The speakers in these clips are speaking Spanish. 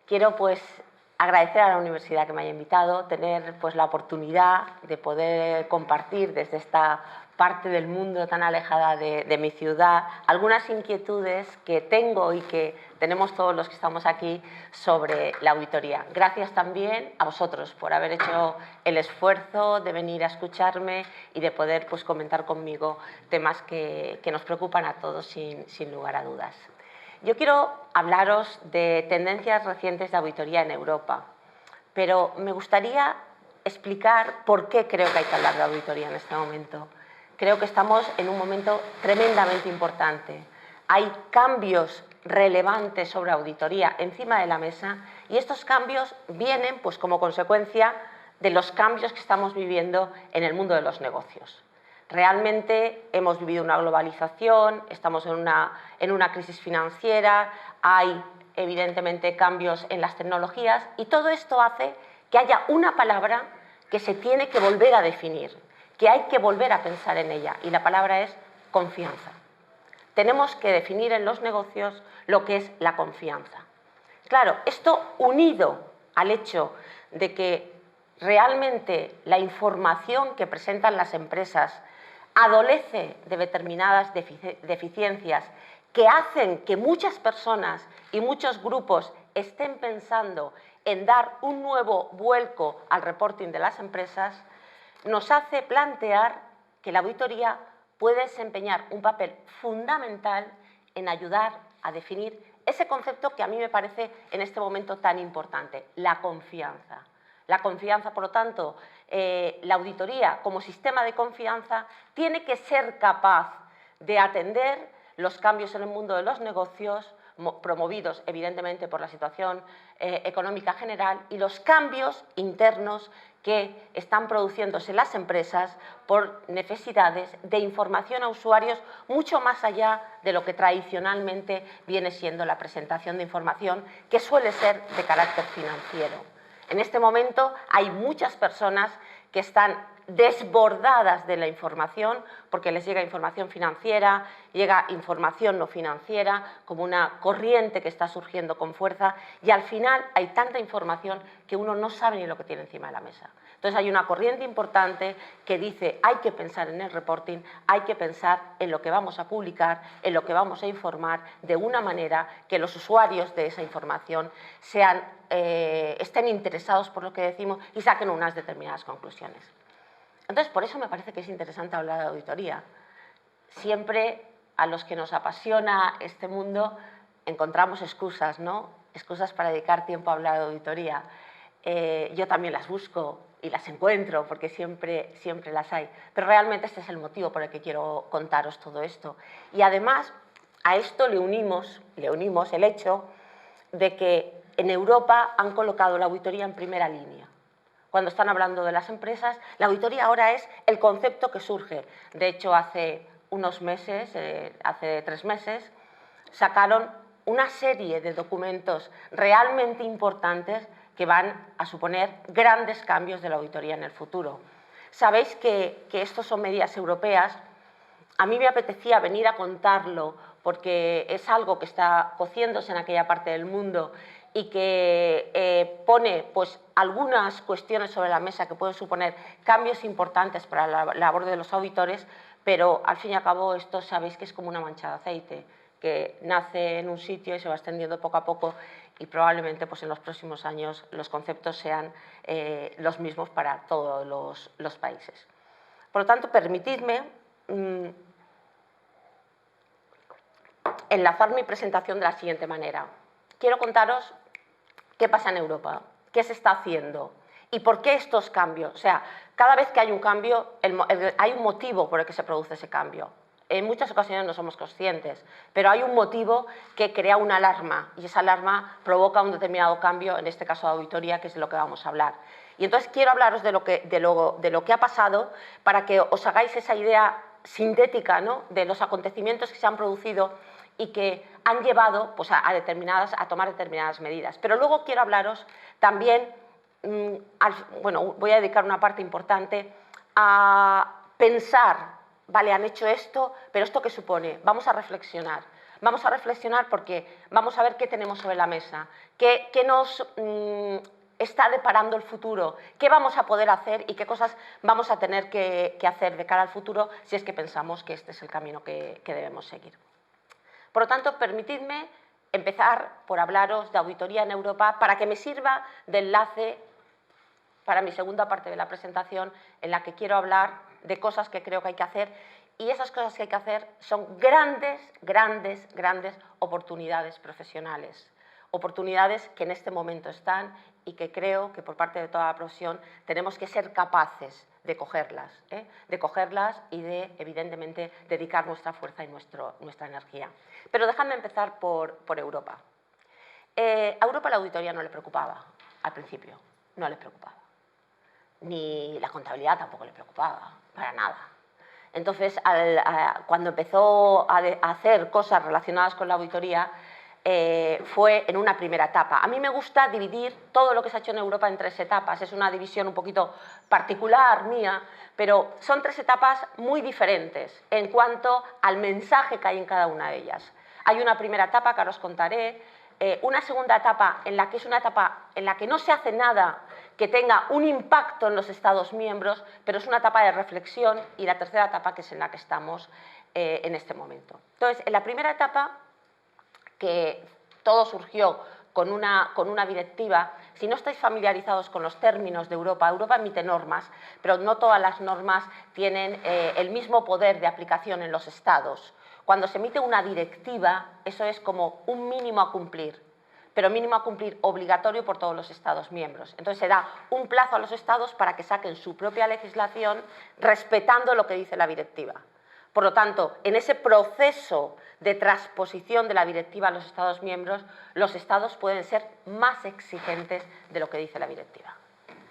Quiero pues agradecer a la universidad que me haya invitado, tener pues la oportunidad de poder compartir desde esta parte del mundo tan alejada de mi ciudad algunas inquietudes que tengo y que tenemos todos los que estamos aquí sobre la auditoría. Gracias también a vosotros por haber hecho el esfuerzo de venir a escucharme y de poder pues comentar conmigo temas que nos preocupan a todos sin lugar a dudas. Yo quiero hablaros de tendencias recientes de auditoría en Europa, pero me gustaría explicar por qué creo que hay que hablar de auditoría en este momento. Creo que estamos en un momento tremendamente importante. Hay cambios relevantes sobre auditoría encima de la mesa y estos cambios vienen pues, como consecuencia de los cambios que estamos viviendo en el mundo de los negocios. Realmente hemos vivido una globalización, estamos en una crisis financiera, hay evidentemente cambios en las tecnologías y todo esto hace que haya una palabra que se tiene que volver a definir, que hay que volver a pensar en ella y la palabra es confianza. Tenemos que definir en los negocios lo que es la confianza. Claro, esto unido al hecho de que realmente la información que presentan las empresas adolece de determinadas deficiencias que hacen que muchas personas y muchos grupos estén pensando en dar un nuevo vuelco al reporting de las empresas, nos hace plantear que la auditoría puede desempeñar un papel fundamental en ayudar a definir ese concepto que a mí me parece en este momento tan importante, la confianza. La confianza, por lo tanto, la auditoría como sistema de confianza tiene que ser capaz de atender los cambios en el mundo de los negocios, promovidos evidentemente por la situación económica general y los cambios internos que están produciéndose las empresas por necesidades de información a usuarios mucho más allá de lo que tradicionalmente viene siendo la presentación de información que suele ser de carácter financiero. En este momento hay muchas personas que están desbordadas de la información porque les llega información financiera, llega información no financiera como una corriente que está surgiendo con fuerza y al final hay tanta información que uno no sabe ni lo que tiene encima de la mesa. Entonces hay una corriente importante que dice hay que pensar en el reporting, hay que pensar en lo que vamos a publicar, en lo que vamos a informar de una manera que los usuarios de esa información estén interesados por lo que decimos y saquen unas determinadas conclusiones. Entonces, por eso me parece que es interesante hablar de auditoría. Siempre a los que nos apasiona este mundo encontramos excusas, ¿no? Excusas para dedicar tiempo a hablar de auditoría. Yo también las busco y las encuentro porque siempre las hay. Pero realmente este es el motivo por el que quiero contaros todo esto. Y además a esto le unimos el hecho de que en Europa han colocado la auditoría en primera línea. Cuando están hablando de las empresas, la auditoría ahora es el concepto que surge. De hecho, hace unos meses, hace 3 meses, sacaron una serie de documentos realmente importantes que van a suponer grandes cambios de la auditoría en el futuro. Sabéis que estos son medidas europeas. A mí me apetecía venir a contarlo porque es algo que está cociéndose en aquella parte del mundo y que pone pues, algunas cuestiones sobre la mesa que pueden suponer cambios importantes para la labor de los auditores, pero al fin y al cabo esto sabéis que es como una mancha de aceite, que nace en un sitio y se va extendiendo poco a poco y probablemente pues, en los próximos años los conceptos sean los mismos para todos los países. Por lo tanto, permitidme enlazar mi presentación de la siguiente manera. Quiero contaros qué pasa en Europa, qué se está haciendo y por qué estos cambios. O sea, cada vez que hay un cambio, hay un motivo por el que se produce ese cambio. En muchas ocasiones no somos conscientes, pero hay un motivo que crea una alarma y esa alarma provoca un determinado cambio, en este caso de auditoría, que es de lo que vamos a hablar. Y entonces quiero hablaros de lo que ha pasado para que os hagáis esa idea sintética, ¿no?, de los acontecimientos que se han producido y que han llevado pues, a tomar determinadas medidas. Pero luego quiero hablaros también, voy a dedicar una parte importante a pensar, vale, han hecho esto, pero ¿esto qué supone? Vamos a reflexionar. Vamos a reflexionar porque vamos a ver qué tenemos sobre la mesa, qué nos está deparando el futuro, qué vamos a poder hacer y qué cosas vamos a tener que hacer de cara al futuro si es que pensamos que este es el camino que debemos seguir. Por lo tanto, permitidme empezar por hablaros de auditoría en Europa para que me sirva de enlace para mi segunda parte de la presentación, en la que quiero hablar de cosas que creo que hay que hacer, y esas cosas que hay que hacer son grandes oportunidades profesionales, oportunidades que en este momento están y que creo que por parte de toda la profesión tenemos que ser capaces de cogerlas y de, evidentemente, dedicar nuestra fuerza y nuestra energía. Pero dejadme empezar por Europa. A Europa la auditoría no le preocupaba al principio, no le preocupaba. Ni la contabilidad tampoco le preocupaba, para nada. Entonces, cuando empezó a hacer cosas relacionadas con la auditoría, fue en una primera etapa. A mí me gusta dividir todo lo que se ha hecho en Europa en 3 etapas. Es una división un poquito particular mía, pero son 3 etapas muy diferentes en cuanto al mensaje que hay en cada una de ellas. Hay una primera etapa que ahora os contaré, una segunda etapa en la que es una etapa en la que no se hace nada que tenga un impacto en los Estados miembros, pero es una etapa de reflexión, y la tercera etapa, que es en la que estamos en este momento. Entonces, en la primera etapa, que todo surgió con una directiva, si no estáis familiarizados con los términos de Europa, Europa emite normas, pero no todas las normas tienen el mismo poder de aplicación en los Estados. Cuando se emite una directiva, eso es como un mínimo a cumplir, pero mínimo a cumplir obligatorio por todos los Estados miembros. Entonces se da un plazo a los Estados para que saquen su propia legislación respetando lo que dice la directiva. Por lo tanto, en ese proceso de transposición de la directiva a los Estados miembros, los Estados pueden ser más exigentes de lo que dice la directiva.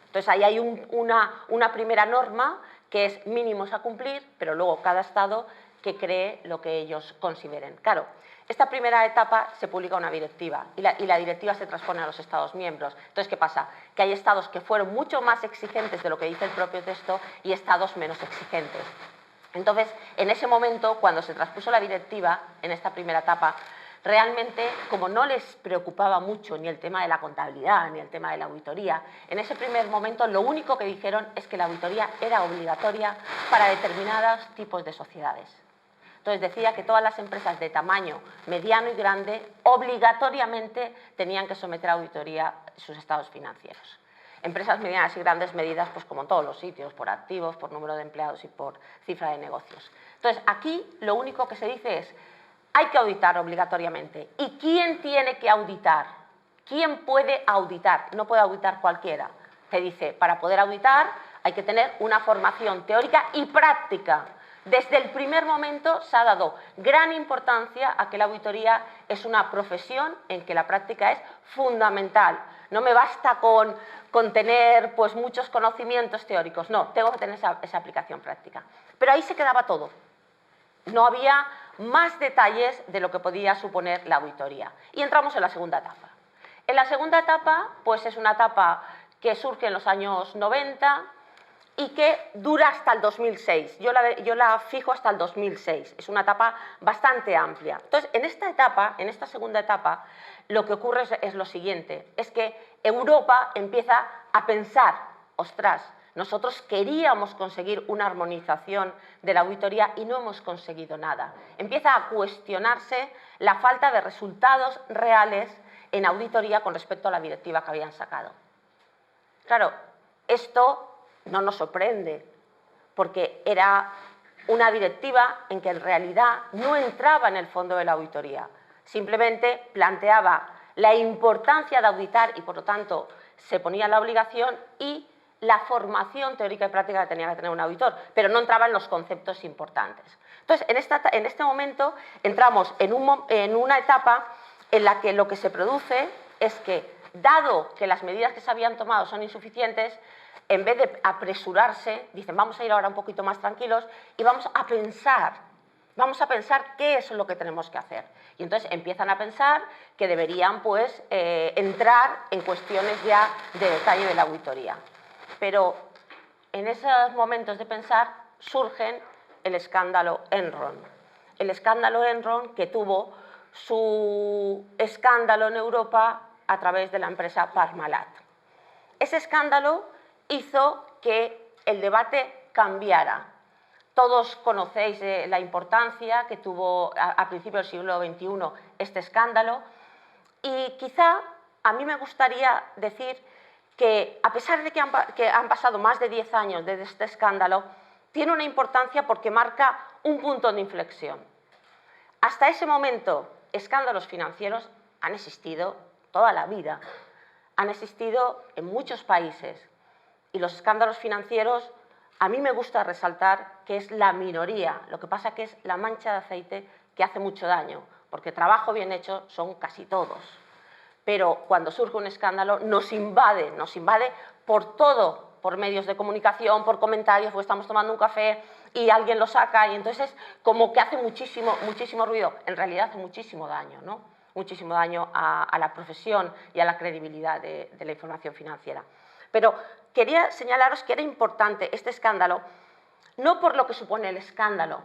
Entonces ahí hay una primera norma que es mínimos a cumplir, pero luego cada Estado que cree lo que ellos consideren. Claro, esta primera etapa se publica una directiva y la directiva se transpone a los Estados miembros. Entonces, ¿qué pasa? Que hay Estados que fueron mucho más exigentes de lo que dice el propio texto y Estados menos exigentes. Entonces, en ese momento, cuando se transpuso la directiva, en esta primera etapa, realmente, como no les preocupaba mucho ni el tema de la contabilidad ni el tema de la auditoría, en ese primer momento lo único que dijeron es que la auditoría era obligatoria para determinados tipos de sociedades. Entonces decía que todas las empresas de tamaño mediano y grande obligatoriamente tenían que someter a auditoría sus estados financieros. Empresas medianas y grandes medidas, pues como en todos los sitios, por activos, por número de empleados y por cifra de negocios. Entonces aquí lo único que se dice es: hay que auditar obligatoriamente. ¿Y quién tiene que auditar? ¿Quién puede auditar? No puede auditar cualquiera. Se dice, para poder auditar hay que tener una formación teórica y práctica. Desde el primer momento se ha dado gran importancia a que la auditoría es una profesión en que la práctica es fundamental. No me basta con tener pues, muchos conocimientos teóricos, no, tengo que tener esa aplicación práctica. Pero ahí se quedaba todo. No había más detalles de lo que podía suponer la auditoría. Y entramos en la segunda etapa. En la segunda etapa, pues es una etapa que surge en los años 90 y que dura hasta el 2006. Yo la fijo hasta el 2006. Es una etapa bastante amplia. Entonces, en esta etapa, en esta segunda etapa, lo que ocurre es lo siguiente. Es que Europa empieza a pensar, ostras, nosotros queríamos conseguir una armonización de la auditoría y no hemos conseguido nada. Empieza a cuestionarse la falta de resultados reales en auditoría con respecto a la directiva que habían sacado. Claro, esto no nos sorprende, porque era una directiva en que en realidad no entraba en el fondo de la auditoría. Simplemente planteaba la importancia de auditar y, por lo tanto, se ponía la obligación y la formación teórica y práctica que tenía que tener un auditor, pero no entraba en los conceptos importantes. Entonces, en este momento entramos en una etapa en la que lo que se produce es que, dado que las medidas que se habían tomado son insuficientes, en vez de apresurarse, dicen, vamos a ir ahora un poquito más tranquilos y vamos a pensar qué es lo que tenemos que hacer. Y entonces empiezan a pensar que deberían pues, entrar en cuestiones ya de detalle de la auditoría. Pero en esos momentos de pensar surgen el escándalo Enron. El escándalo Enron que tuvo su escándalo en Europa a través de la empresa Parmalat. Ese escándalo hizo que el debate cambiara. Todos conocéis la importancia que tuvo a principios del siglo XXI este escándalo y quizá a mí me gustaría decir que, a pesar de que han pasado más de 10 años desde este escándalo, tiene una importancia porque marca un punto de inflexión. Hasta ese momento, escándalos financieros han existido toda la vida, han existido en muchos países y los escándalos financieros, a mí me gusta resaltar que es la minoría, lo que pasa que es la mancha de aceite que hace mucho daño, porque trabajo bien hecho son casi todos. Pero cuando surge un escándalo nos invade por todo, por medios de comunicación, por comentarios, pues estamos tomando un café y alguien lo saca y entonces como que hace muchísimo ruido. En realidad hace muchísimo daño, ¿no? Muchísimo daño a la profesión y a la credibilidad de la información financiera. Pero quería señalaros que era importante este escándalo, no por lo que supone el escándalo,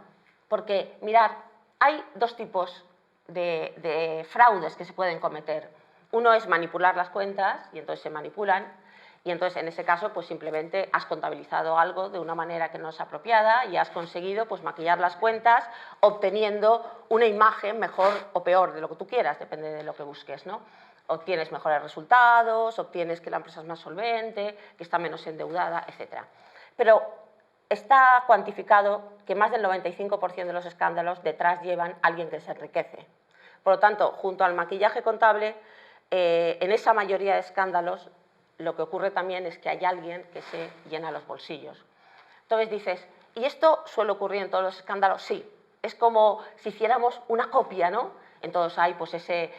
porque, mirad, hay dos tipos de fraudes que se pueden cometer. Uno es manipular las cuentas y entonces se manipulan y entonces en ese caso pues simplemente has contabilizado algo de una manera que no es apropiada y has conseguido pues maquillar las cuentas obteniendo una imagen mejor o peor de lo que tú quieras, depende de lo que busques, ¿no? Obtienes mejores resultados, obtienes que la empresa es más solvente, que está menos endeudada, etc. Pero está cuantificado que más del 95% de los escándalos detrás llevan a alguien que se enriquece. Por lo tanto, junto al maquillaje contable, en esa mayoría de escándalos lo que ocurre también es que hay alguien que se llena los bolsillos. Entonces dices, ¿y esto suele ocurrir en todos los escándalos? Sí, es como si hiciéramos una copia, ¿no? Entonces hay pues ese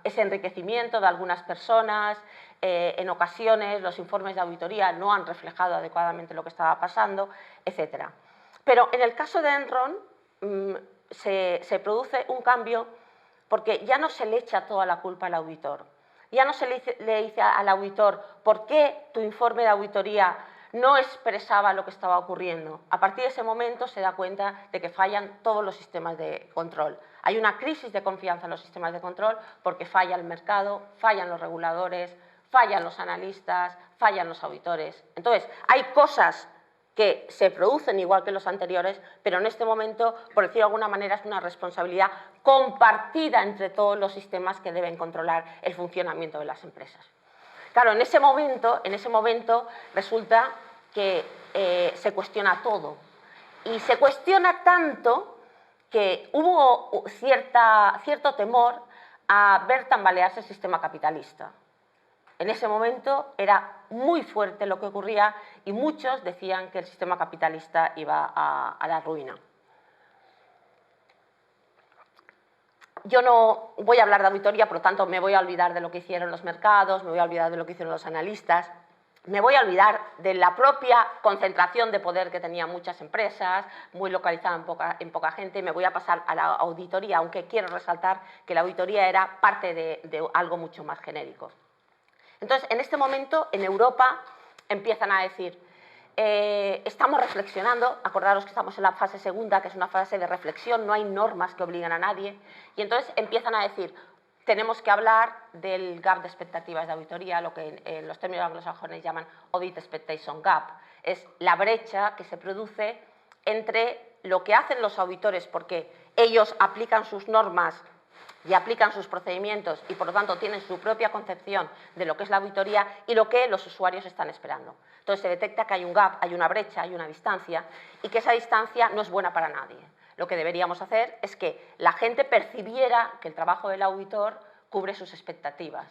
enriquecimiento de algunas personas, en ocasiones los informes de auditoría no han reflejado adecuadamente lo que estaba pasando, etc. Pero en el caso de Enron se produce un cambio porque ya no se le echa toda la culpa al auditor. Ya no se le dice al auditor por qué tu informe de auditoría no expresaba lo que estaba ocurriendo. A partir de ese momento se da cuenta de que fallan todos los sistemas de control. Hay una crisis de confianza en los sistemas de control porque falla el mercado, fallan los reguladores, fallan los analistas, fallan los auditores. Entonces, hay cosas que se producen igual que los anteriores, pero en este momento, por decirlo de alguna manera, es una responsabilidad compartida entre todos los sistemas que deben controlar el funcionamiento de las empresas. Claro, en ese momento resulta que se cuestiona todo. Y se cuestiona tanto que hubo cierto temor a ver tambalearse el sistema capitalista. En ese momento era muy fuerte lo que ocurría y muchos decían que el sistema capitalista iba a la ruina. Yo no voy a hablar de auditoría, por lo tanto me voy a olvidar de lo que hicieron los mercados, me voy a olvidar de lo que hicieron los analistas, me voy a olvidar de la propia concentración de poder que tenían muchas empresas, muy localizada en poca gente, me voy a pasar a la auditoría, aunque quiero resaltar que la auditoría era parte de algo mucho más genérico. Entonces, en este momento, en Europa, empiezan a decir, estamos reflexionando, acordaros que estamos en la fase segunda, que es una fase de reflexión, no hay normas que obliguen a nadie, y entonces empiezan a decir, tenemos que hablar del gap de expectativas de auditoría, lo que en los términos anglosajones llaman Audit Expectation Gap, es la brecha que se produce entre lo que hacen los auditores, porque ellos aplican sus normas y aplican sus procedimientos y, por lo tanto, tienen su propia concepción de lo que es la auditoría y lo que los usuarios están esperando. Entonces, se detecta que hay un gap, hay una brecha, hay una distancia y que esa distancia no es buena para nadie. Lo que deberíamos hacer es que la gente percibiera que el trabajo del auditor cubre sus expectativas,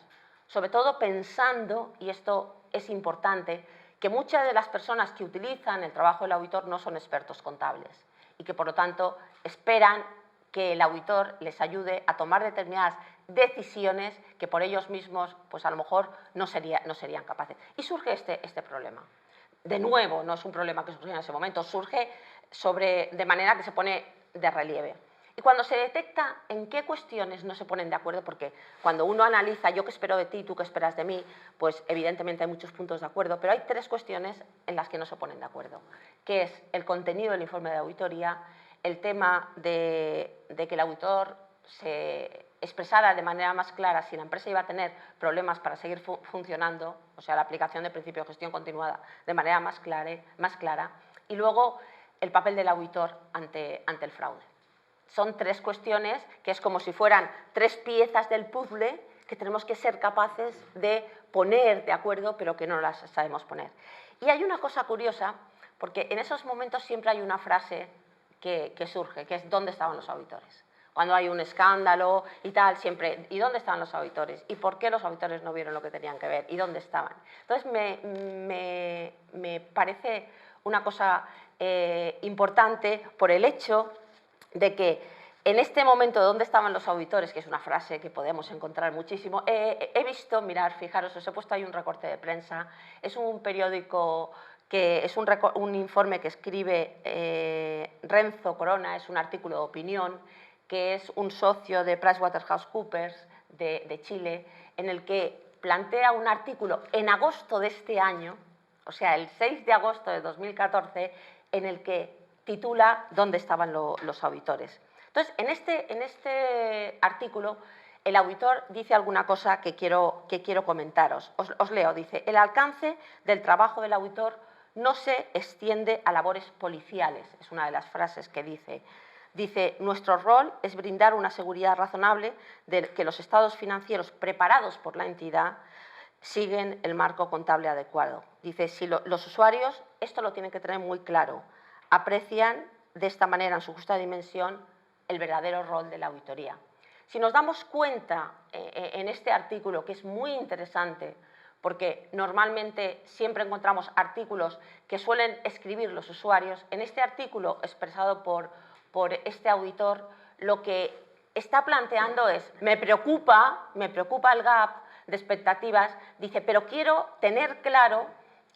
sobre todo pensando, y esto es importante, que muchas de las personas que utilizan el trabajo del auditor no son expertos contables y que, por lo tanto, esperan que el auditor les ayude a tomar determinadas decisiones que por ellos mismos, pues a lo mejor no serían capaces. Y surge este problema. De nuevo, no es un problema que surgió en ese momento, surge de manera que se pone de relieve. Y cuando se detecta en qué cuestiones no se ponen de acuerdo, porque cuando uno analiza yo qué espero de ti, tú qué esperas de mí, pues evidentemente hay muchos puntos de acuerdo, pero hay tres cuestiones en las que no se ponen de acuerdo, que es el contenido del informe de auditoría, el tema de que el auditor se expresara de manera más clara si la empresa iba a tener problemas para seguir funcionando, o sea, la aplicación del principio de gestión continuada de manera más clara, y luego el papel del auditor ante el fraude. Son tres cuestiones que es como si fueran tres piezas del puzzle que tenemos que ser capaces de poner de acuerdo, pero que no las sabemos poner. Y hay una cosa curiosa, porque en esos momentos siempre hay una frase que surge, que es ¿dónde estaban los auditores? Cuando hay un escándalo y tal, siempre, ¿y dónde estaban los auditores? ¿Y por qué los auditores no vieron lo que tenían que ver? ¿Y dónde estaban? Entonces, me parece una cosa importante por el hecho de que en este momento, ¿dónde estaban los auditores?, que es una frase que podemos encontrar muchísimo, he visto, mirad, fijaros, os he puesto ahí un recorte de prensa, es un periódico que es un informe que escribe Renzo Corona, es un artículo de opinión, que es un socio de PricewaterhouseCoopers de Chile, en el que plantea un artículo en agosto de este año, o sea, el 6 de agosto de 2014, en el que titula ¿Dónde estaban los auditores? Entonces, en este artículo, el auditor dice alguna cosa que quiero comentaros. Os leo, dice, el alcance del trabajo del auditor no se extiende a labores policiales, es una de las frases que dice. Dice, nuestro rol es brindar una seguridad razonable de que los estados financieros preparados por la entidad siguen el marco contable adecuado. Dice, si los usuarios, esto lo tienen que tener muy claro, aprecian de esta manera en su justa dimensión el verdadero rol de la auditoría. Si nos damos cuenta en este artículo, que es muy interesante, porque normalmente siempre encontramos artículos que suelen escribir los usuarios, en este artículo expresado por este auditor, lo que está planteando es, me preocupa el gap de expectativas, dice, pero quiero tener claro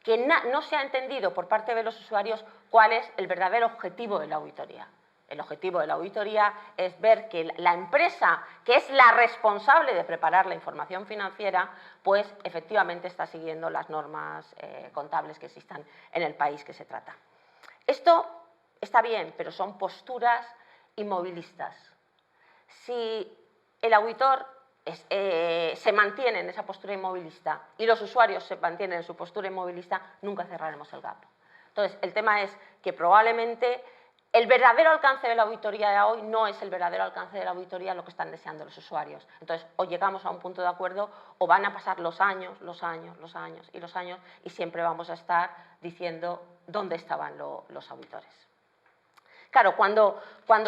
que no se ha entendido por parte de los usuarios cuál es el verdadero objetivo de la auditoría. El objetivo de la auditoría es ver que la empresa, que es la responsable de preparar la información financiera, pues efectivamente está siguiendo las normas contables que existan en el país que se trata. Esto está bien, pero son posturas inmovilistas. Si el auditor se mantiene en esa postura inmovilista y los usuarios se mantienen en su postura inmovilista, nunca cerraremos el gap. Entonces, el tema es que probablemente el verdadero alcance de la auditoría de hoy no es el verdadero alcance de la auditoría lo que están deseando los usuarios. Entonces, o llegamos a un punto de acuerdo o van a pasar los años y siempre vamos a estar diciendo dónde estaban los auditores. Claro, cuando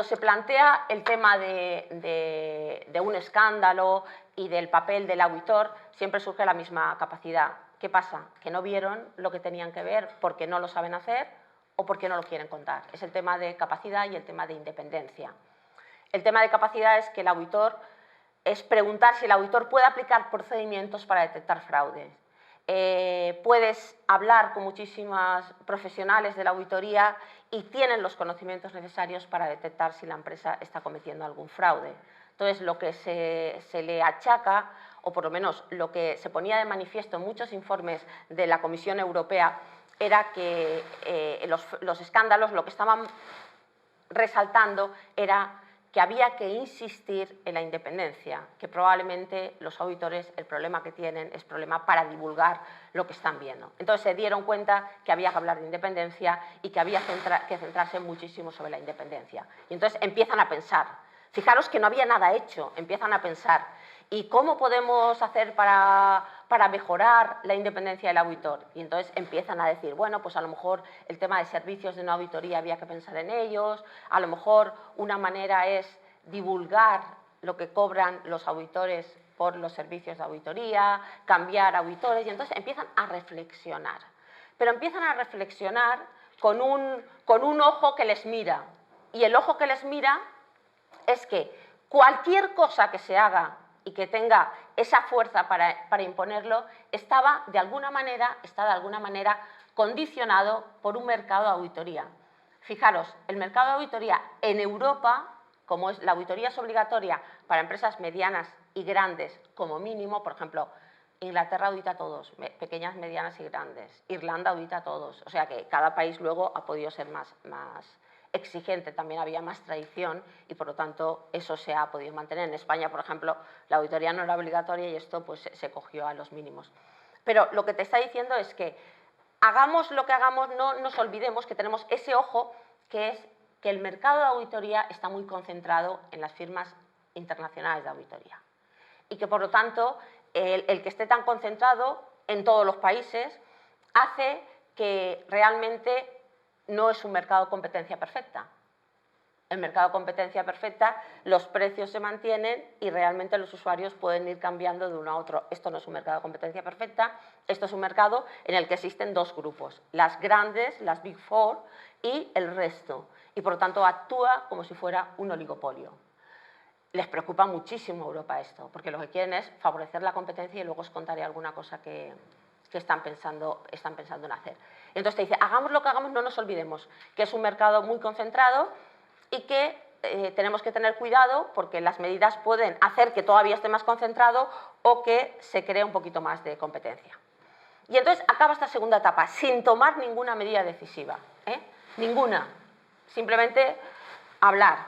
se plantea el tema de un escándalo y del papel del auditor, siempre surge la misma capacidad. ¿Qué pasa? Que no vieron lo que tenían que ver porque no lo saben hacer o porque no lo quieren contar. Es el tema de capacidad y el tema de independencia. El tema de capacidad es que el auditor, es preguntar si el auditor puede aplicar procedimientos para detectar fraudes. Puedes hablar con muchísimas profesionales de la auditoría y tienen los conocimientos necesarios para detectar si la empresa está cometiendo algún fraude. Entonces, lo que se le achaca, o por lo menos lo que se ponía de manifiesto en muchos informes de la Comisión Europea, era que los escándalos lo que estaban resaltando era que había que insistir en la independencia, que probablemente los auditores el problema que tienen es problema para divulgar lo que están viendo. Entonces se dieron cuenta que había que hablar de independencia y que había que centrarse muchísimo sobre la independencia. Y entonces empiezan a pensar, fijaros que no había nada hecho, empiezan a pensar, ¿y cómo podemos hacer para mejorar la independencia del auditor? Y entonces empiezan a decir, bueno, pues a lo mejor el tema de servicios de una auditoría había que pensar en ellos, a lo mejor una manera es divulgar lo que cobran los auditores por los servicios de auditoría, cambiar auditores, y entonces empiezan a reflexionar. Pero empiezan a reflexionar con un ojo que les mira, y el ojo que les mira es que cualquier cosa que se haga y que tenga esa fuerza para imponerlo, está de alguna manera condicionado por un mercado de auditoría. Fijaros, el mercado de auditoría en Europa, como es la auditoría es obligatoria para empresas medianas y grandes como mínimo, por ejemplo, Inglaterra audita a todos, pequeñas, medianas y grandes. Irlanda audita a todos. O sea que cada país luego ha podido ser más exigente, también había más tradición y por lo tanto eso se ha podido mantener. En España, por ejemplo, la auditoría no era obligatoria y esto pues se cogió a los mínimos. Pero lo que te está diciendo es que hagamos lo que hagamos, no nos olvidemos que tenemos ese ojo que es que el mercado de auditoría está muy concentrado en las firmas internacionales de auditoría y que por lo tanto el que esté tan concentrado en todos los países hace que realmente no es un mercado de competencia perfecta. El mercado de competencia perfecta, los precios se mantienen y realmente los usuarios pueden ir cambiando de uno a otro. Esto no es un mercado de competencia perfecta, esto es un mercado en el que existen dos grupos, las grandes, las Big Four y el resto. Y por lo tanto actúa como si fuera un oligopolio. Les preocupa muchísimo a Europa esto, porque lo que quieren es favorecer la competencia y luego os contaré alguna cosa que están pensando en hacer. Entonces te dice, hagamos lo que hagamos, no nos olvidemos que es un mercado muy concentrado y que tenemos que tener cuidado porque las medidas pueden hacer que todavía esté más concentrado o que se cree un poquito más de competencia. Y entonces acaba esta segunda etapa sin tomar ninguna medida decisiva, ninguna, simplemente hablar.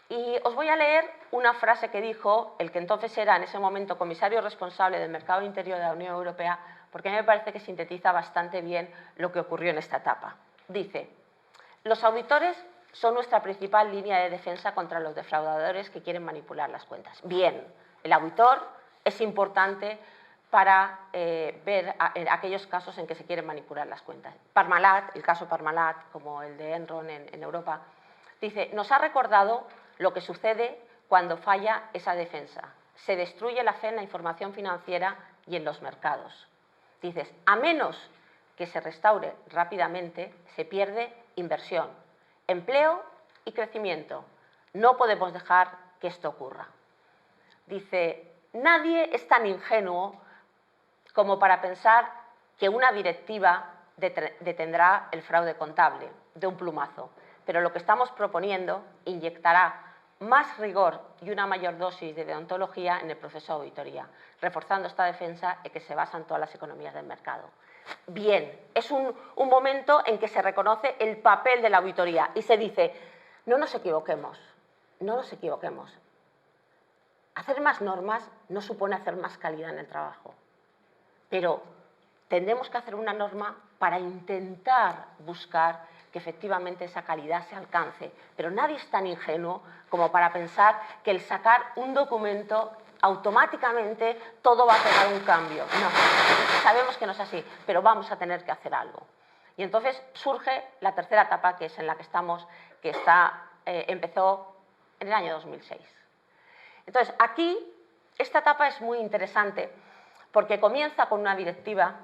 Y os voy a leer una frase que dijo el que entonces era en ese momento comisario responsable del mercado interior de la Unión Europea, porque a mí me parece que sintetiza bastante bien lo que ocurrió en esta etapa. Dice, los auditores son nuestra principal línea de defensa contra los defraudadores que quieren manipular las cuentas. Bien, el auditor es importante para ver aquellos casos en que se quieren manipular las cuentas. Parmalat, el caso Parmalat, como el de Enron en Europa, dice, nos ha recordado lo que sucede cuando falla esa defensa. Se destruye la fe en la información financiera y en los mercados. Dices, a menos que se restaure rápidamente, se pierde inversión, empleo y crecimiento. No podemos dejar que esto ocurra. Dice, nadie es tan ingenuo como para pensar que una directiva detendrá el fraude contable de un plumazo, pero lo que estamos proponiendo inyectará más rigor y una mayor dosis de deontología en el proceso de auditoría, reforzando esta defensa en que se basan todas las economías del mercado. Bien, es un momento en que se reconoce el papel de la auditoría y se dice, no nos equivoquemos, no nos equivoquemos. Hacer más normas no supone hacer más calidad en el trabajo, pero tendremos que hacer una norma para intentar buscar que efectivamente esa calidad se alcance. Pero nadie es tan ingenuo como para pensar que el sacar un documento automáticamente todo va a pegar un cambio. No, sabemos que no es así, pero vamos a tener que hacer algo. Y entonces surge la tercera etapa, que es en la que estamos, que empezó en el año 2006. Entonces, aquí, esta etapa es muy interesante porque comienza con una directiva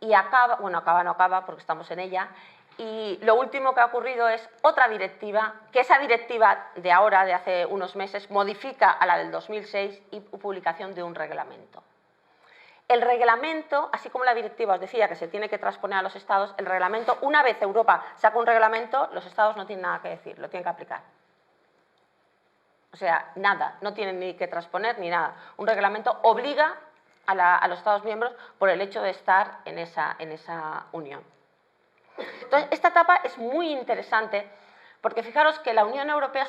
y acaba, bueno, no acaba porque estamos en ella, y lo último que ha ocurrido es otra directiva, que esa directiva de ahora, de hace unos meses, modifica a la del 2006 y publicación de un reglamento. El reglamento, así como la directiva os decía que se tiene que transponer a los Estados, el reglamento, una vez Europa saca un reglamento, los Estados no tienen nada que decir, lo tienen que aplicar. O sea, nada, no tienen ni que transponer ni nada. Un reglamento obliga a los Estados miembros por el hecho de estar en esa unión. Entonces, esta etapa es muy interesante porque fijaros que la Unión Europea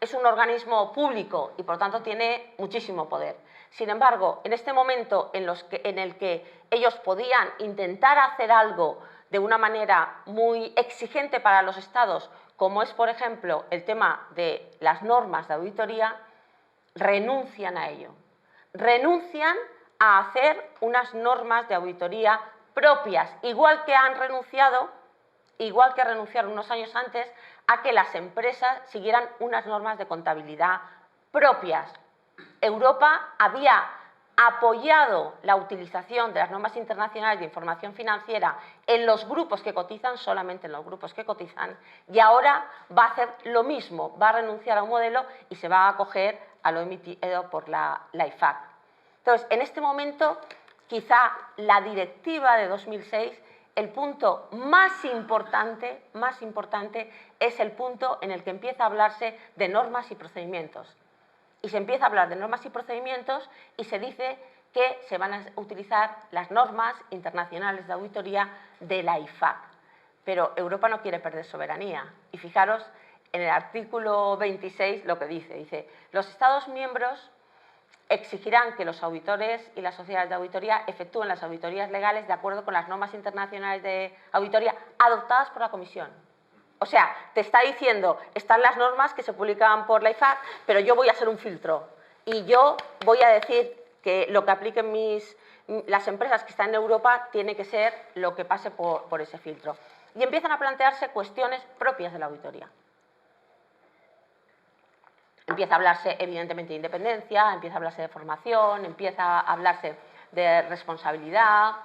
es un organismo público y por lo tanto tiene muchísimo poder. Sin embargo, en este momento en el que ellos podían intentar hacer algo de una manera muy exigente para los Estados, como es, por ejemplo, el tema de las normas de auditoría, renuncian a ello. Renuncian a hacer unas normas de auditoría propias, igual que renunciaron unos años antes a que las empresas siguieran unas normas de contabilidad propias. Europa había apoyado la utilización de las normas internacionales de información financiera en los grupos que cotizan, solamente en los grupos que cotizan, y ahora va a hacer lo mismo, va a renunciar a un modelo y se va a acoger a lo emitido por la IFAC. Entonces, en este momento, quizá la directiva de 2006, el punto más importante es el punto en el que empieza a hablarse de normas y procedimientos. Y se empieza a hablar de normas y procedimientos y se dice que se van a utilizar las normas internacionales de auditoría de la IFAC. pero Europa no quiere perder soberanía. Y fijaros en el artículo 26 lo que dice, los Estados miembros exigirán que los auditores y las sociedades de auditoría efectúen las auditorías legales de acuerdo con las normas internacionales de auditoría adoptadas por la Comisión. O sea, te está diciendo, están las normas que se publican por la IFAC, pero yo voy a hacer un filtro y yo voy a decir que lo que apliquen las empresas que están en Europa tiene que ser lo que pase por ese filtro. Y empiezan a plantearse cuestiones propias de la auditoría. Empieza a hablarse, evidentemente, de independencia, empieza a hablarse de formación, empieza a hablarse de responsabilidad,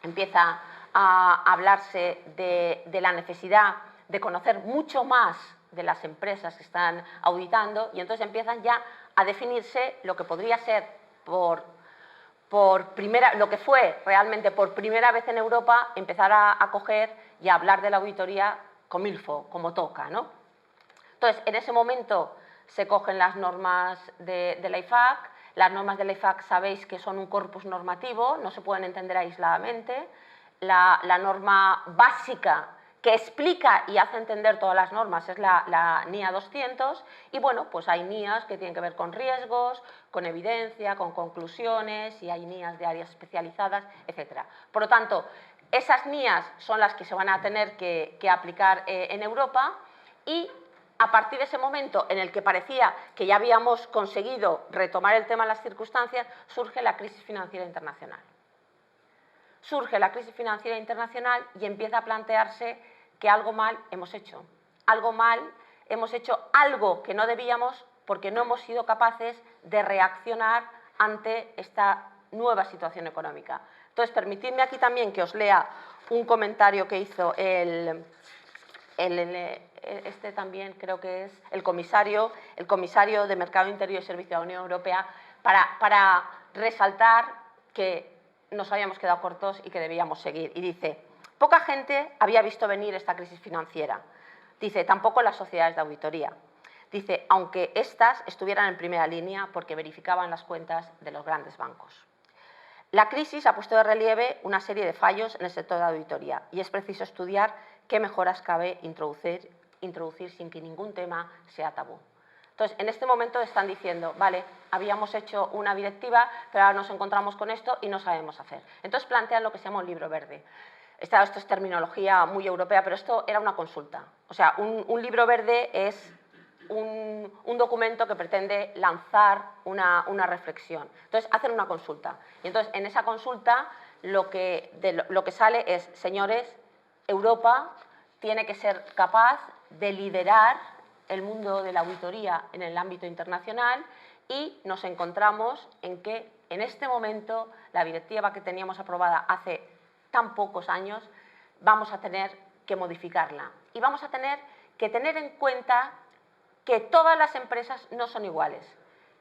empieza a hablarse de la necesidad de conocer mucho más de las empresas que están auditando y entonces empiezan ya a definirse lo que podría ser lo que fue realmente por primera vez en Europa, empezar a coger y a hablar de la auditoría comilfo, como toca, ¿no? Entonces, en ese momento se cogen las normas de la IFAC. Las normas de la IFAC sabéis que son un corpus normativo, no se pueden entender aisladamente. La norma básica que explica y hace entender todas las normas es la NIA 200 y bueno, pues hay NIAs que tienen que ver con riesgos, con evidencia, con conclusiones y hay NIAs de áreas especializadas, etc. Por lo tanto, esas NIAs son las que se van a tener que aplicar en Europa y a partir de ese momento en el que parecía que ya habíamos conseguido retomar el tema de las circunstancias, surge la crisis financiera internacional. Surge la crisis financiera internacional y empieza a plantearse que algo mal hemos hecho. Algo que no debíamos porque no hemos sido capaces de reaccionar ante esta nueva situación económica. Entonces, permitidme aquí también que os lea un comentario que hizo este también creo que es el comisario de Mercado Interior y Servicio de la Unión Europea para resaltar que nos habíamos quedado cortos y que debíamos seguir. Y dice, poca gente había visto venir esta crisis financiera. Dice, tampoco las sociedades de auditoría. Dice, aunque éstas estuvieran en primera línea porque verificaban las cuentas de los grandes bancos. La crisis ha puesto de relieve una serie de fallos en el sector de auditoría y es preciso estudiar qué mejoras cabe introducir sin que ningún tema sea tabú. Entonces, en este momento están diciendo, vale, habíamos hecho una directiva, pero ahora nos encontramos con esto y no sabemos hacer. Entonces plantean lo que se llama un libro verde. Esto es terminología muy europea, pero esto era una consulta. O sea, un libro verde es un documento que pretende lanzar una reflexión. Entonces, hacen una consulta. Y entonces, en esa consulta, lo que sale es, señores, Europa tiene que ser capaz de liderar el mundo de la auditoría en el ámbito internacional y nos encontramos en que en este momento la directiva que teníamos aprobada hace tan pocos años vamos a tener que modificarla y vamos a tener que tener en cuenta que todas las empresas no son iguales,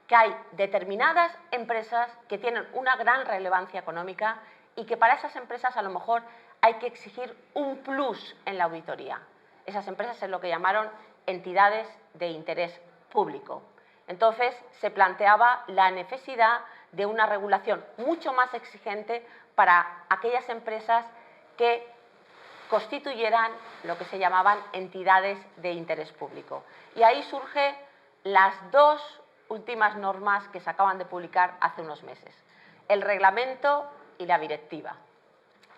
que hay determinadas empresas que tienen una gran relevancia económica y que para esas empresas a lo mejor hay que exigir un plus en la auditoría. Esas empresas es lo que llamaron entidades de interés público. Entonces, se planteaba la necesidad de una regulación mucho más exigente para aquellas empresas que constituyeran lo que se llamaban entidades de interés público. Y ahí surgen las dos últimas normas que se acaban de publicar hace unos meses, el reglamento y la directiva.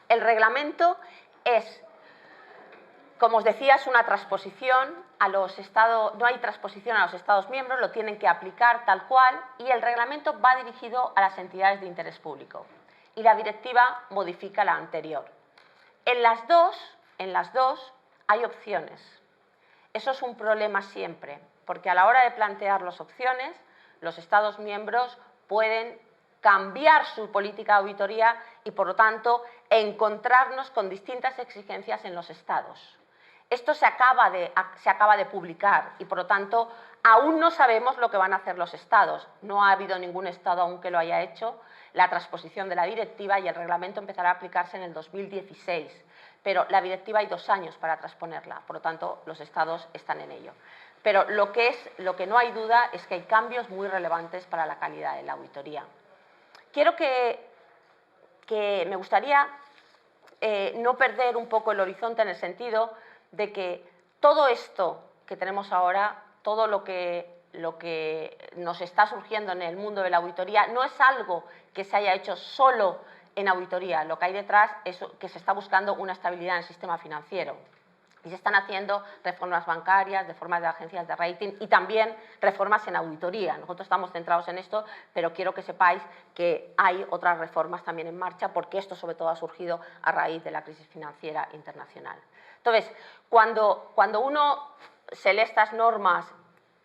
El reglamento es, como os decía, es una transposición a los Estados, no hay transposición a los Estados miembros, lo tienen que aplicar tal cual y el reglamento va dirigido a las entidades de interés público y la directiva modifica la anterior. En las dos hay opciones. Eso es un problema siempre, porque a la hora de plantear las opciones, los Estados miembros pueden cambiar su política de auditoría y, por lo tanto, encontrarnos con distintas exigencias en los Estados. Esto se acaba de publicar y, por lo tanto, aún no sabemos lo que van a hacer los Estados. No ha habido ningún Estado aún que lo haya hecho. La transposición de la directiva y el reglamento empezará a aplicarse en el 2016. Pero la directiva hay 2 años para transponerla, por lo tanto, los Estados están en ello. Pero lo que no hay duda es que hay cambios muy relevantes para la calidad de la auditoría. Me gustaría no perder un poco el horizonte en el sentido de que todo esto que tenemos ahora, todo lo que nos está surgiendo en el mundo de la auditoría, no es algo que se haya hecho solo en auditoría. Lo que hay detrás es que se está buscando una estabilidad en el sistema financiero. Y se están haciendo reformas bancarias, reformas de agencias de rating y también reformas en auditoría. Nosotros estamos centrados en esto, pero quiero que sepáis que hay otras reformas también en marcha, porque esto sobre todo ha surgido a raíz de la crisis financiera internacional. Entonces, cuando uno se lee estas normas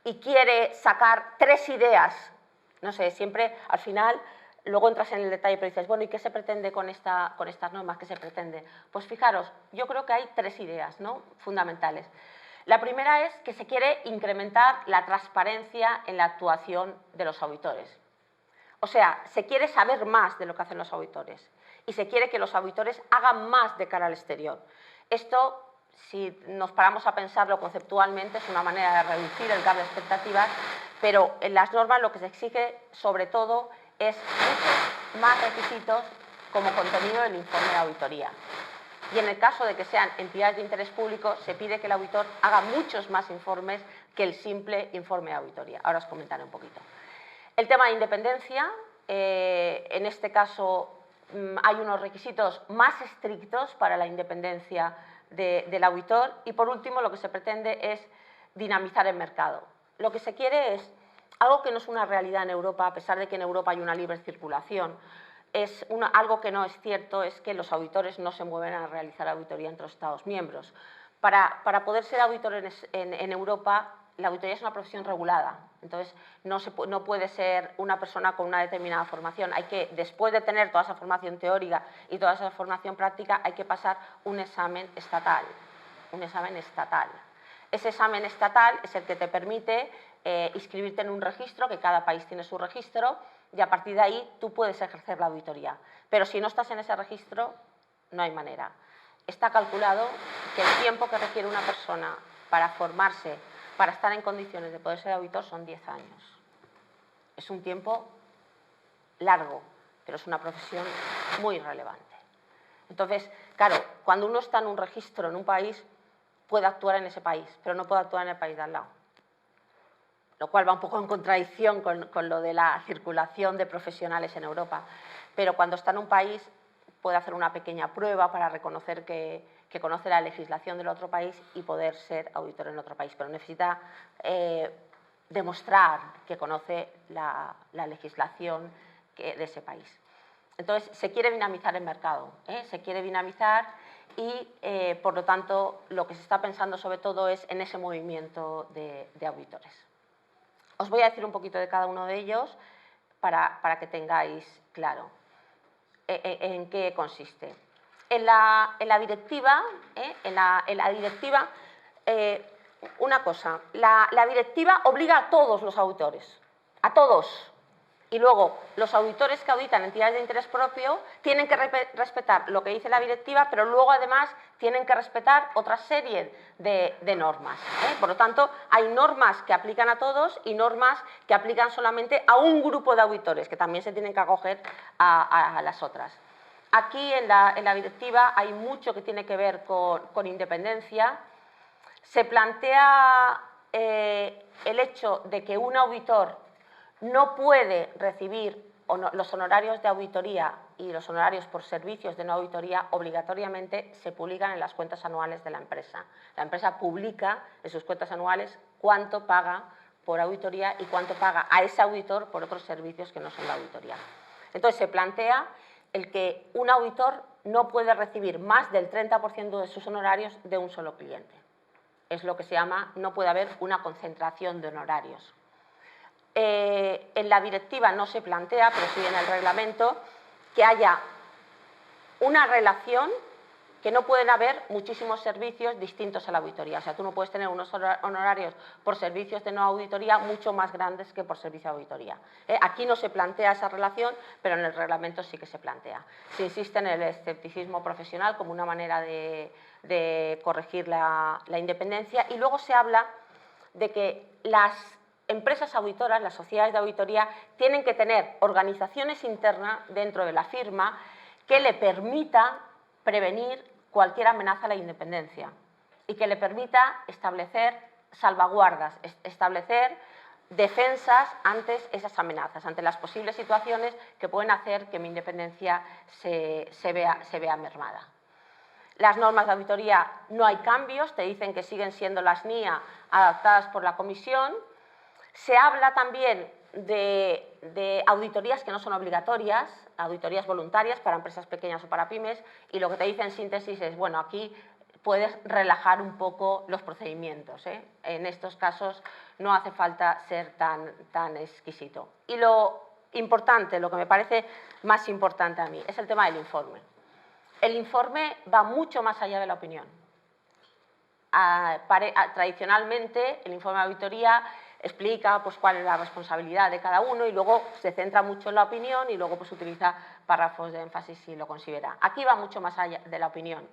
y quiere sacar 3 ideas, no sé, siempre al final luego entras en el detalle, pero dices, bueno, ¿y qué se pretende con estas normas? ¿Qué se pretende? Pues fijaros, yo creo que hay 3 ideas, ¿no?, fundamentales. La primera es que se quiere incrementar la transparencia en la actuación de los auditores. O sea, se quiere saber más de lo que hacen los auditores y se quiere que los auditores hagan más de cara al exterior. Esto, si nos paramos a pensarlo conceptualmente, es una manera de reducir el gap de expectativas, pero en las normas lo que se exige, sobre todo, es muchos más requisitos como contenido del informe de auditoría. Y en el caso de que sean entidades de interés público, se pide que el auditor haga muchos más informes que el simple informe de auditoría. Ahora os comentaré un poquito. El tema de independencia, en este caso hay unos requisitos más estrictos para la independencia del auditor. Y por último, lo que se pretende es dinamizar el mercado. Lo que se quiere es algo que no es una realidad en Europa, a pesar de que en Europa hay una libre circulación. Algo que no es cierto es que los auditores no se mueven a realizar auditoría entre los Estados miembros. Para poder ser auditor en Europa, la auditoría es una profesión regulada. Entonces, no puede ser una persona con una determinada formación. Después de tener toda esa formación teórica y toda esa formación práctica, hay que pasar un examen estatal. Un examen estatal. Ese examen estatal es el que te permite inscribirte en un registro, que cada país tiene su registro, y a partir de ahí tú puedes ejercer la auditoría. Pero si no estás en ese registro, no hay manera. Está calculado que el tiempo que requiere una persona para formarse, para estar en condiciones de poder ser auditor, son 10 años. Es un tiempo largo, pero es una profesión muy relevante. Entonces, claro, cuando uno está en un registro en un país, puede actuar en ese país, pero no puede actuar en el país de al lado. Lo cual va un poco en contradicción con lo de la circulación de profesionales en Europa. Pero cuando está en un país puede hacer una pequeña prueba para reconocer que conoce la legislación del otro país y poder ser auditor en otro país. Pero necesita demostrar que conoce la legislación de ese país. Entonces, se quiere dinamizar el mercado, se quiere dinamizar y, por lo tanto, lo que se está pensando sobre todo es en ese movimiento de auditores. Os voy a decir un poquito de cada uno de ellos para que tengáis claro en qué consiste. En la directiva, una cosa, la directiva obliga a todos los auditores, a todos. Y luego, los auditores que auditan entidades de interés propio tienen que respetar lo que dice la directiva, pero luego, además, tienen que respetar otra serie de normas. Por lo tanto, hay normas que aplican a todos y normas que aplican solamente a un grupo de auditores, que también se tienen que acoger a las otras. Aquí, en la directiva, hay mucho que tiene que ver con independencia. Se plantea el hecho de que un auditor no puede recibir los honorarios de auditoría y los honorarios por servicios de no auditoría, obligatoriamente se publican en las cuentas anuales de la empresa. La empresa publica en sus cuentas anuales cuánto paga por auditoría y cuánto paga a ese auditor por otros servicios que no son la auditoría. Entonces, se plantea el que un auditor no puede recibir más del 30% de sus honorarios de un solo cliente. Es lo que se llama, no puede haber una concentración de honorarios. En la directiva no se plantea, pero sí en el reglamento, que haya una relación, que no pueden haber muchísimos servicios distintos a la auditoría. O sea, tú no puedes tener unos honorarios por servicios de no auditoría mucho más grandes que por servicio de auditoría. Aquí no se plantea esa relación, pero en el reglamento sí que se plantea. Se insiste en el escepticismo profesional como una manera de corregir la independencia, y luego se habla de que las empresas auditoras, las sociedades de auditoría, tienen que tener organizaciones internas dentro de la firma que le permita prevenir cualquier amenaza a la independencia y que le permita establecer salvaguardas, establecer defensas ante esas amenazas, ante las posibles situaciones que pueden hacer que mi independencia se vea mermada. Las normas de auditoría no hay cambios, te dicen que siguen siendo las NIA adaptadas por la Comisión. Se habla también de auditorías que no son obligatorias, auditorías voluntarias para empresas pequeñas o para pymes, y lo que te dice en síntesis es, bueno, aquí puedes relajar un poco los procedimientos, ¿eh? En estos casos no hace falta ser tan exquisito. Y lo importante, lo que me parece más importante a mí, es el tema del informe. El informe va mucho más allá de la opinión. Tradicionalmente, el informe de auditoría explica pues, cuál es la responsabilidad de cada uno y luego se centra mucho en la opinión y luego pues, utiliza párrafos de énfasis si lo considera. Aquí va mucho más allá de la opinión.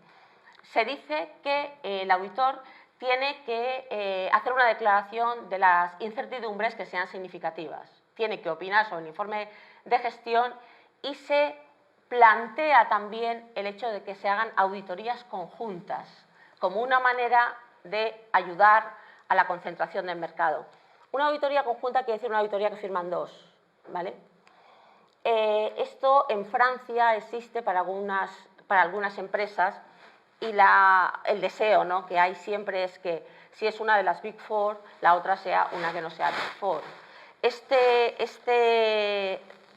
Se dice que el auditor tiene que hacer una declaración de las incertidumbres que sean significativas. Tiene que opinar sobre el informe de gestión y se plantea también el hecho de que se hagan auditorías conjuntas como una manera de ayudar a la concentración del mercado. Una auditoría conjunta quiere decir una auditoría que firman dos, ¿vale? Esto en Francia existe para algunas empresas y el deseo, ¿no?, que hay siempre es que si es una de las Big Four, la otra sea una que no sea Big Four.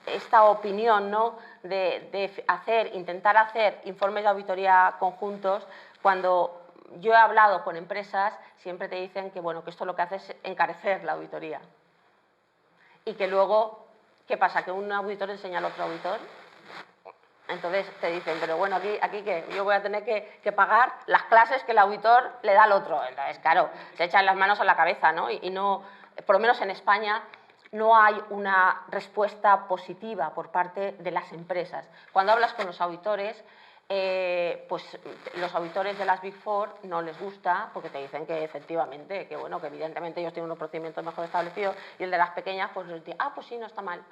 Esta opinión, ¿no?, de intentar hacer informes de auditoría conjuntos, cuando yo he hablado con empresas, siempre te dicen que, bueno, que esto lo que hace es encarecer la auditoría. Y que luego, ¿qué pasa? ¿Que un auditor enseña al otro auditor? Entonces te dicen, pero bueno, aquí ¿qué? Yo voy a tener que pagar las clases que el auditor le da al otro. Entonces, claro, se echan las manos a la cabeza, ¿no? Y no, por lo menos en España, no hay una respuesta positiva por parte de las empresas. Cuando hablas con los auditores, pues los auditores de las Big Four no les gusta porque te dicen que efectivamente, que bueno, que evidentemente ellos tienen unos procedimientos mejor establecidos y el de las pequeñas pues les dice, pues sí, no está mal.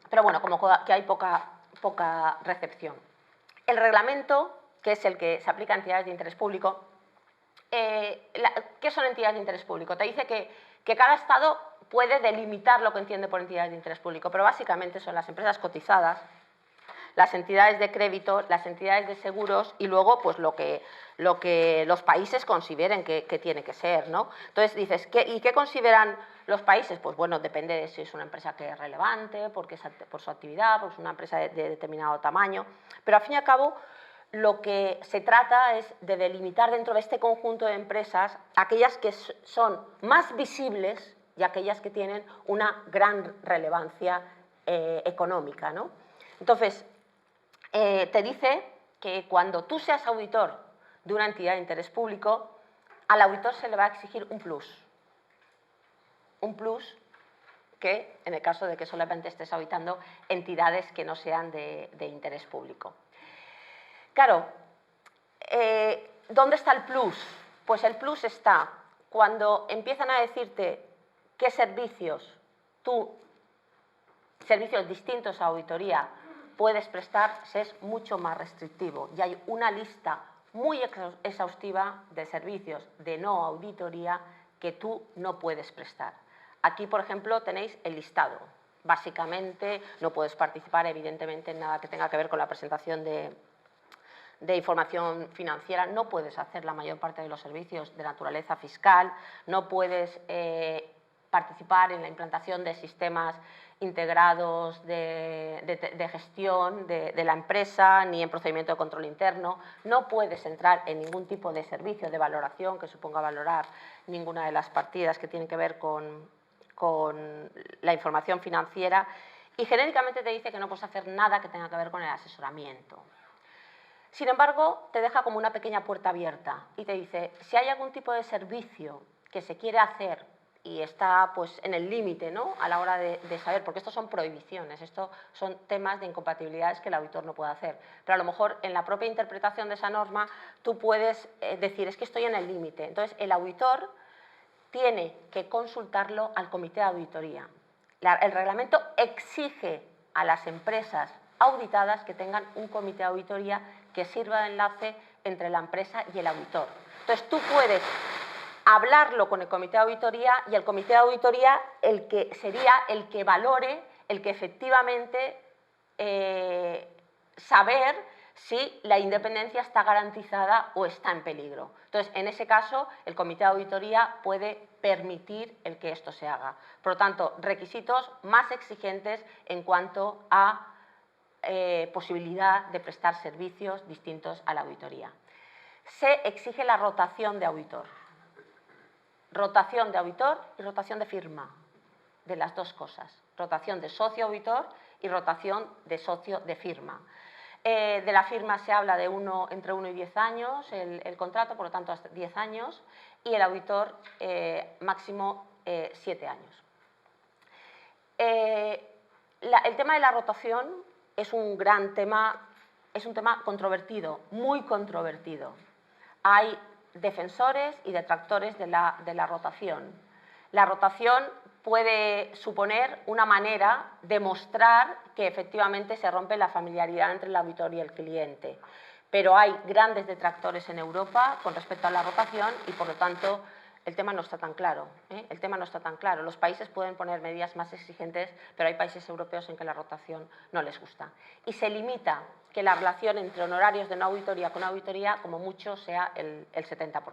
Pero bueno, como que hay poca recepción. El reglamento, que es el que se aplica a entidades de interés público, ¿qué son entidades de interés público? Te dice que cada Estado puede delimitar lo que entiende por entidades de interés público, pero básicamente son las empresas cotizadas, las entidades de crédito, las entidades de seguros y luego pues lo que los países consideren que tiene que ser, ¿no? Entonces dices, ¿y qué consideran los países? Pues bueno, depende de si es una empresa que es relevante, por su actividad, porque es una empresa de determinado tamaño, pero al fin y al cabo lo que se trata es de delimitar dentro de este conjunto de empresas aquellas que son más visibles y aquellas que tienen una gran relevancia económica, ¿no? Entonces, te dice que cuando tú seas auditor de una entidad de interés público, al auditor se le va a exigir un plus. Un plus que, en el caso de que solamente estés auditando entidades que no sean de interés público. Claro, ¿dónde está el plus? Pues el plus está cuando empiezan a decirte qué servicios servicios distintos a auditoría, puedes prestar, es mucho más restrictivo y hay una lista muy exhaustiva de servicios de no auditoría que tú no puedes prestar. Aquí, por ejemplo, tenéis el listado. Básicamente, no puedes participar, evidentemente, en nada que tenga que ver con la presentación de información financiera, no puedes hacer la mayor parte de los servicios de naturaleza fiscal, no puedes participar en la implantación de sistemas integrados de gestión de la empresa, ni en procedimiento de control interno, no puedes entrar en ningún tipo de servicio de valoración que suponga valorar ninguna de las partidas que tienen que ver con la información financiera y genéricamente te dice que no puedes hacer nada que tenga que ver con el asesoramiento. Sin embargo, te deja como una pequeña puerta abierta y te dice, si hay algún tipo de servicio que se quiere hacer y está pues, en el límite, ¿no?, a la hora de saber, porque estos son prohibiciones, estos son temas de incompatibilidades que el auditor no puede hacer, pero a lo mejor en la propia interpretación de esa norma tú puedes decir, es que estoy en el límite. Entonces, el auditor tiene que consultarlo al comité de auditoría. El reglamento exige a las empresas auditadas que tengan un comité de auditoría que sirva de enlace entre la empresa y el auditor. Entonces, tú puedes hablarlo con el comité de auditoría y el comité de auditoría sería el que valore, el que efectivamente saber si la independencia está garantizada o está en peligro. Entonces, en ese caso, el comité de auditoría puede permitir el que esto se haga. Por lo tanto, requisitos más exigentes en cuanto a posibilidad de prestar servicios distintos a la auditoría. Se exige la rotación de auditor. Rotación de auditor y rotación de firma, de las dos cosas. Rotación de socio auditor y rotación de socio de firma. De la firma se habla de entre 1 y 10 años el contrato, por lo tanto hasta 10 años, y el auditor máximo 7 años. El tema de la rotación es un gran tema, es un tema controvertido, muy controvertido. Hay defensores y detractores de la rotación. La rotación puede suponer una manera de mostrar que efectivamente se rompe la familiaridad entre el auditor y el cliente. Pero hay grandes detractores en Europa con respecto a la rotación y, por lo tanto, el tema no está tan claro. El tema no está tan claro. Los países pueden poner medidas más exigentes, pero hay países europeos en que la rotación no les gusta. Y se limita que la relación entre honorarios de no auditoría con auditoría, como mucho, sea el 70%.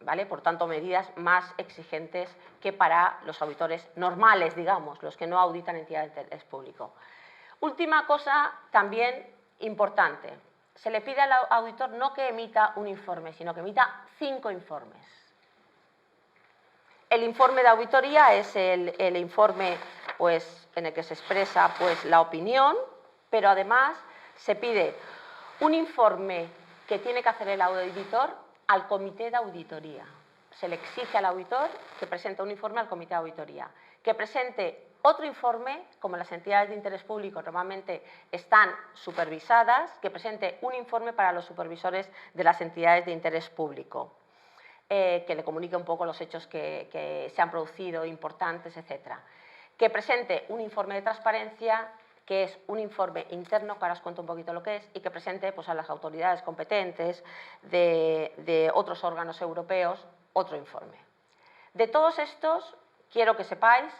¿Vale? Por tanto, medidas más exigentes que para los auditores normales, digamos, los que no auditan entidades de interés público. Última cosa también importante. Se le pide al auditor no que emita un informe, sino que emita 5 informes. El informe de auditoría es el informe pues, en el que se expresa pues, la opinión, pero además se pide un informe que tiene que hacer el auditor al comité de auditoría. Se le exige al auditor que presente un informe al comité de auditoría, que presente otro informe, como las entidades de interés público normalmente están supervisadas, que presente un informe para los supervisores de las entidades de interés público, que le comunique un poco los hechos que se han producido, importantes, etc. Que presente un informe de transparencia, que es un informe interno, que ahora os cuento un poquito lo que es, y que presente pues, a las autoridades competentes de otros órganos europeos otro informe. De todos estos, quiero que sepáis,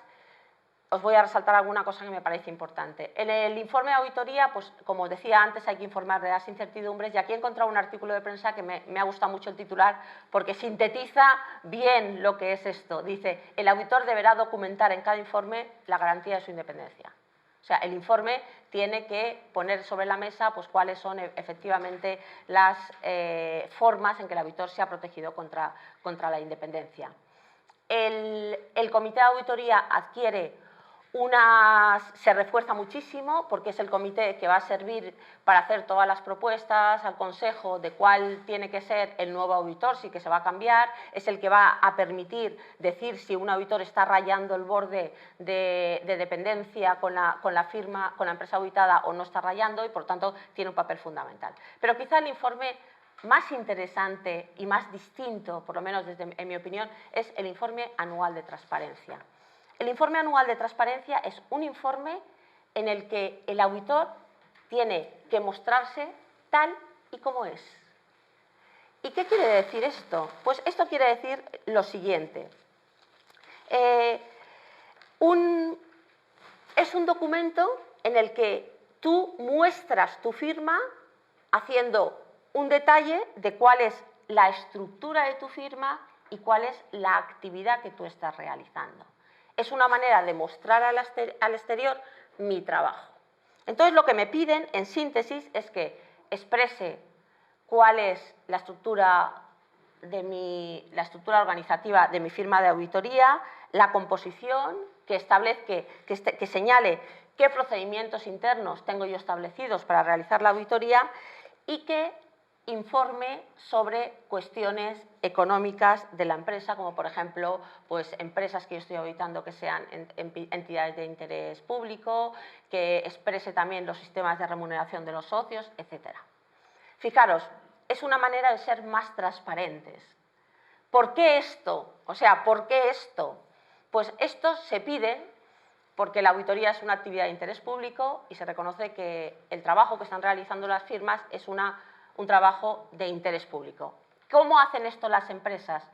os voy a resaltar alguna cosa que me parece importante. En el informe de auditoría, pues como os decía antes, hay que informar de las incertidumbres, y aquí he encontrado un artículo de prensa que me ha gustado mucho el titular porque sintetiza bien lo que es esto. Dice, el auditor deberá documentar en cada informe la garantía de su independencia. O sea, el informe tiene que poner sobre la mesa pues, cuáles son efectivamente las formas en que el auditor se ha protegido contra la independencia. El comité de auditoría adquiere se refuerza muchísimo porque es el comité que va a servir para hacer todas las propuestas al Consejo de cuál tiene que ser el nuevo auditor, si que se va a cambiar, es el que va a permitir decir si un auditor está rayando el borde de dependencia con la firma, con la empresa auditada o no está rayando, y por tanto tiene un papel fundamental. Pero quizá el informe más interesante y más distinto, por lo menos en mi opinión, es el informe anual de transparencia. El informe anual de transparencia es un informe en el que el auditor tiene que mostrarse tal y como es. ¿Y qué quiere decir esto? Pues esto quiere decir lo siguiente. Es un documento en el que tú muestras tu firma haciendo un detalle de cuál es la estructura de tu firma y cuál es la actividad que tú estás realizando. Es una manera de mostrar al exterior mi trabajo. Entonces, lo que me piden, en síntesis, es que exprese cuál es la estructura organizativa de mi firma de auditoría, la composición, que señale qué procedimientos internos tengo yo establecidos para realizar la auditoría y que informe sobre cuestiones económicas de la empresa, como por ejemplo, pues empresas que yo estoy auditando que sean entidades de interés público, que exprese también los sistemas de remuneración de los socios, etc. Fijaros, es una manera de ser más transparentes. ¿Por qué esto? O sea, ¿por qué esto? Pues esto se pide porque la auditoría es una actividad de interés público y se reconoce que el trabajo que están realizando las firmas es un trabajo de interés público. ¿Cómo hacen esto las empresas?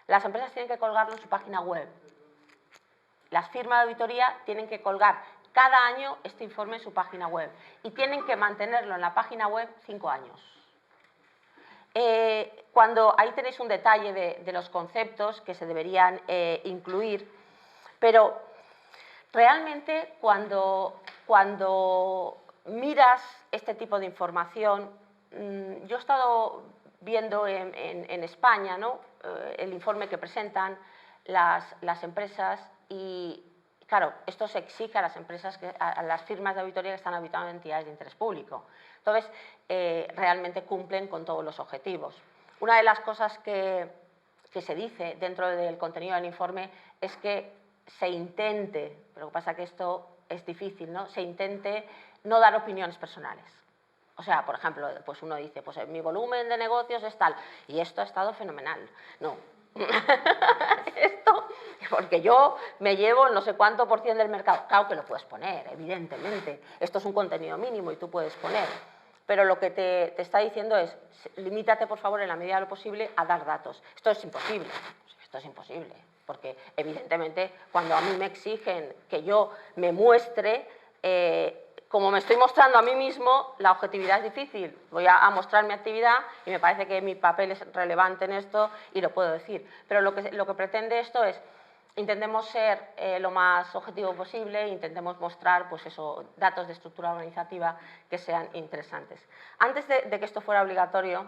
Las empresas tienen que colgarlo en su página web. Las firmas de auditoría tienen que colgar cada año este informe en su página web y tienen que mantenerlo en la página web 5 años. Ahí tenéis un detalle de los conceptos que se deberían incluir, pero realmente cuando miras este tipo de información, yo he estado viendo en España, ¿no?, el informe que presentan las empresas y, claro, esto se exige a las empresas, a las firmas de auditoría que están auditando entidades de interés público. Entonces, realmente cumplen con todos los objetivos. Una de las cosas que se dice dentro del contenido del informe es que se intente, pero lo que pasa es que esto es difícil, ¿no?, se intente no dar opiniones personales. O sea, por ejemplo, pues uno dice, pues mi volumen de negocios es tal, y esto ha estado fenomenal. No. Esto, porque yo me llevo el no sé cuánto % del mercado. Claro que lo puedes poner, evidentemente. Esto es un contenido mínimo y tú puedes poner. Pero lo que te está diciendo es, limítate, por favor, en la medida de lo posible, a dar datos. Esto es imposible. Esto es imposible. Porque, evidentemente, cuando a mí me exigen que yo me muestre, como me estoy mostrando a mí mismo, la objetividad es difícil. Voy a mostrar mi actividad y me parece que mi papel es relevante en esto y lo puedo decir. Pero lo que pretende esto es, intentemos ser lo más objetivo posible, intentemos mostrar, pues eso, datos de estructura organizativa que sean interesantes. Antes de que esto fuera obligatorio,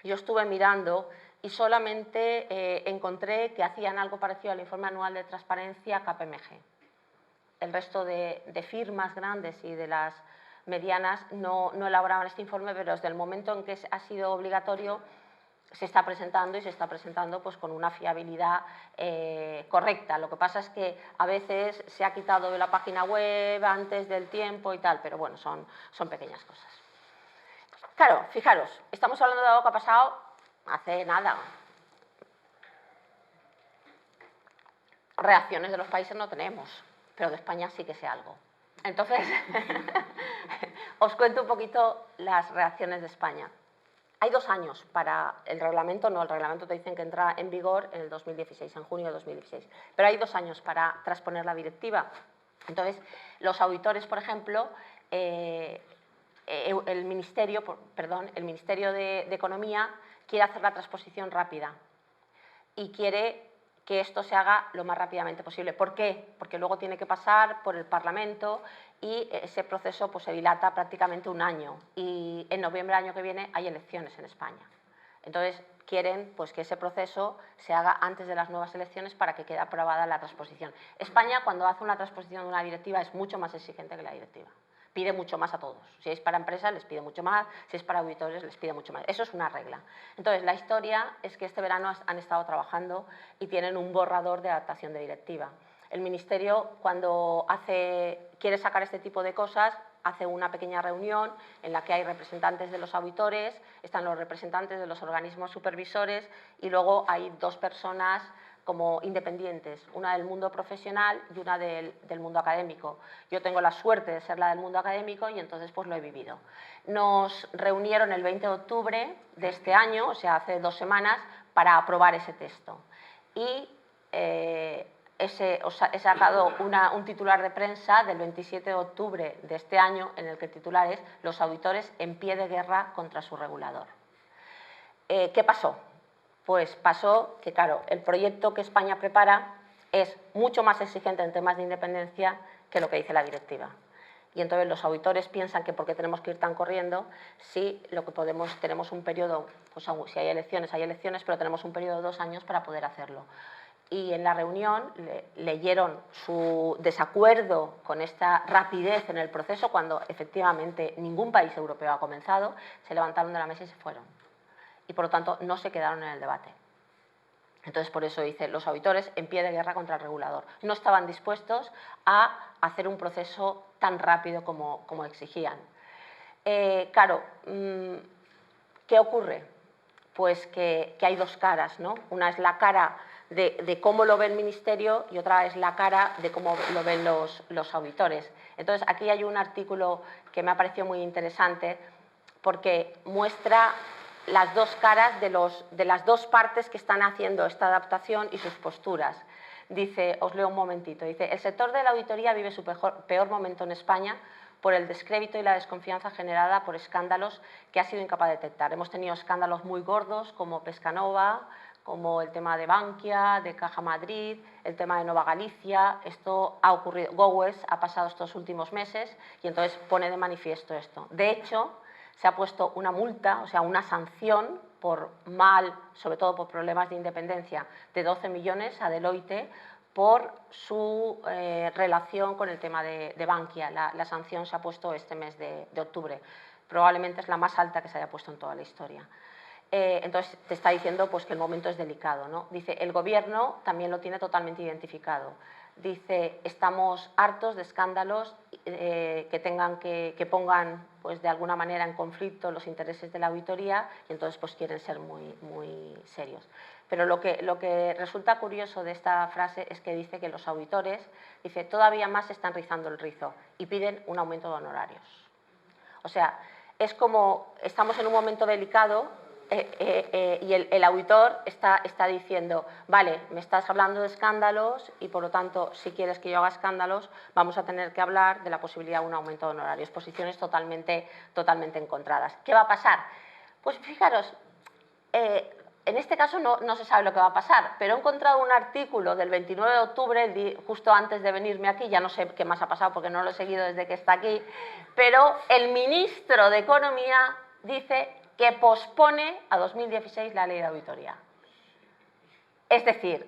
yo estuve mirando y solamente encontré que hacían algo parecido al informe anual de transparencia KPMG. El resto de firmas grandes y de las medianas no elaboraban este informe, pero desde el momento en que ha sido obligatorio se está presentando y se está presentando pues con una fiabilidad correcta. Lo que pasa es que a veces se ha quitado de la página web antes del tiempo y tal, pero bueno, son pequeñas cosas. Claro, fijaros, estamos hablando de algo que ha pasado hace nada. Reacciones de los países no tenemos, pero de España sí que sé algo. Entonces, os cuento un poquito las reacciones de España. Hay 2 años para el reglamento, no, el reglamento te dicen que entra en vigor en el 2016, en junio de 2016, pero hay 2 años para transponer la directiva. Entonces, los auditores, por ejemplo, el Ministerio de Economía quiere hacer la transposición rápida y quiere que esto se haga lo más rápidamente posible. ¿Por qué? Porque luego tiene que pasar por el Parlamento y ese proceso pues, se dilata prácticamente 1 año. Y en noviembre del año que viene hay elecciones en España. Entonces, quieren pues, que ese proceso se haga antes de las nuevas elecciones para que quede aprobada la transposición. España, cuando hace una transposición de una directiva, es mucho más exigente que la directiva. Pide mucho más a todos. Si es para empresas, les pide mucho más. Si es para auditores, les pide mucho más. Eso es una regla. Entonces, la historia es que este verano han estado trabajando y tienen un borrador de adaptación de directiva. El Ministerio, cuando quiere sacar este tipo de cosas, hace una pequeña reunión en la que hay representantes de los auditores, están los representantes de los organismos supervisores y luego hay 2 personas como independientes, una del mundo profesional y una del mundo académico. Yo tengo la suerte de ser la del mundo académico y entonces pues lo he vivido. Nos reunieron el 20 de octubre de este año, o sea, hace 2 semanas, para aprobar ese texto. Y he sacado un titular de prensa del 27 de octubre de este año en el que el titular es «Los auditores en pie de guerra contra su regulador». ¿Qué pasó? Pues pasó que, claro, el proyecto que España prepara es mucho más exigente en temas de independencia que lo que dice la directiva. Y entonces los auditores piensan que por qué tenemos que ir tan corriendo si lo que tenemos un periodo, pues si hay elecciones, pero tenemos un periodo de 2 años para poder hacerlo. Y en la reunión leyeron su desacuerdo con esta rapidez en el proceso cuando efectivamente ningún país europeo ha comenzado, se levantaron de la mesa y se fueron. Y por lo tanto no se quedaron en el debate. Entonces por eso dice, los auditores en pie de guerra contra el regulador. No estaban dispuestos a hacer un proceso tan rápido como exigían. Claro, ¿qué ocurre? Pues que hay 2 caras, ¿no? Una es la cara de cómo lo ve el Ministerio y otra es la cara de cómo lo ven los auditores. Entonces, aquí hay un artículo que me ha parecido muy interesante porque muestra las dos caras de las dos partes que están haciendo esta adaptación y sus posturas. Dice, os leo un momentito, dice, el sector de la auditoría vive su peor momento en España por el descrédito y la desconfianza generada por escándalos que ha sido incapaz de detectar. Hemos tenido escándalos muy gordos como Pescanova, como el tema de Bankia, de Caja Madrid, el tema de Nova Galicia. Esto ha ocurrido, Gowes ha pasado estos últimos meses y entonces pone de manifiesto esto. De hecho, se ha puesto una multa, o sea, una sanción por sobre todo por problemas de independencia, de 12 millones a Deloitte por su relación con el tema de Bankia. La sanción se ha puesto este mes de octubre. Probablemente es la más alta que se haya puesto en toda la historia. Entonces, te está diciendo pues, que el momento es delicado, ¿no? Dice, el Gobierno también lo tiene totalmente identificado. Dice, estamos hartos de escándalos que pongan pues, de alguna manera en conflicto los intereses de la auditoría y entonces pues, quieren ser muy serios. Pero lo que resulta curioso de esta frase es que dice que los auditores, dice, todavía más están rizando el rizo y piden un aumento de honorarios. O sea, es como estamos en un momento delicado y el auditor está diciendo, vale, me estás hablando de escándalos y por lo tanto, si quieres que yo haga escándalos, vamos a tener que hablar de la posibilidad de un aumento de honorarios. Posiciones totalmente encontradas. ¿Qué va a pasar? Pues fijaros, en este caso no se sabe lo que va a pasar, pero he encontrado un artículo del 29 de octubre, justo antes de venirme aquí, ya no sé qué más ha pasado porque no lo he seguido desde que está aquí, pero el ministro de Economía dice que pospone a 2016 la ley de auditoría. Es decir,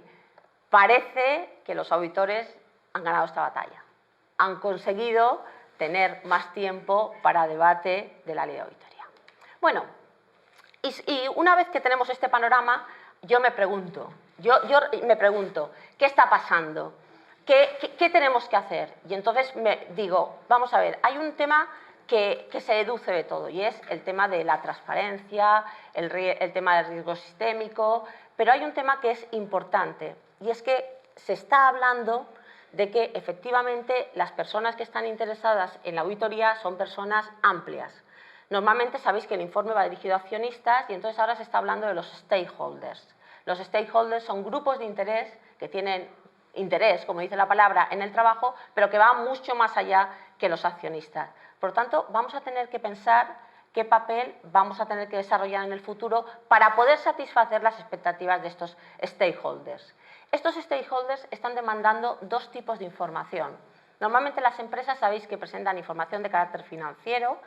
parece que los auditores han ganado esta batalla, han conseguido tener más tiempo para debate de la ley de auditoría. Bueno, y una vez que tenemos este panorama, yo me pregunto, ¿qué está pasando? ¿Qué tenemos que hacer? Y entonces me digo, vamos a ver, hay un tema que se deduce de todo y es el tema de la transparencia, el tema del riesgo sistémico, pero hay un tema que es importante y es que se está hablando de que efectivamente las personas que están interesadas en la auditoría son personas amplias. Normalmente sabéis que el informe va dirigido a accionistas y entonces ahora se está hablando de los stakeholders. Los stakeholders son grupos de interés que tienen interés, como dice la palabra, en el trabajo, pero que van mucho más allá que los accionistas. Por lo tanto, vamos a tener que pensar qué papel vamos a tener que desarrollar en el futuro para poder satisfacer las expectativas de estos stakeholders. Estos stakeholders están demandando dos tipos de información. Normalmente las empresas sabéis que presentan información de carácter financiero,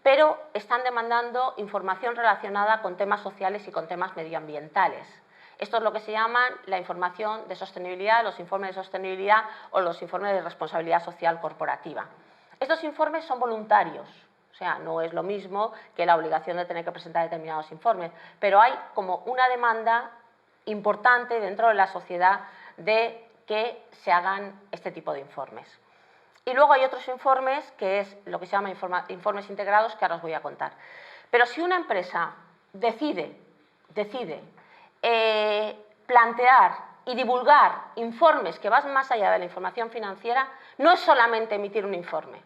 pero están demandando información relacionada con temas sociales y con temas medioambientales. Esto es lo que se llama la información de sostenibilidad, los informes de sostenibilidad o los informes de responsabilidad social corporativa. Estos informes son voluntarios, o sea, no es lo mismo que la obligación de tener que presentar determinados informes, pero hay como una demanda importante dentro de la sociedad de que se hagan este tipo de informes. Y luego hay otros informes, que es lo que se llama informes integrados, que ahora os voy a contar. Pero si una empresa decide plantear y divulgar informes que van más allá de la información financiera, no es solamente emitir un informe.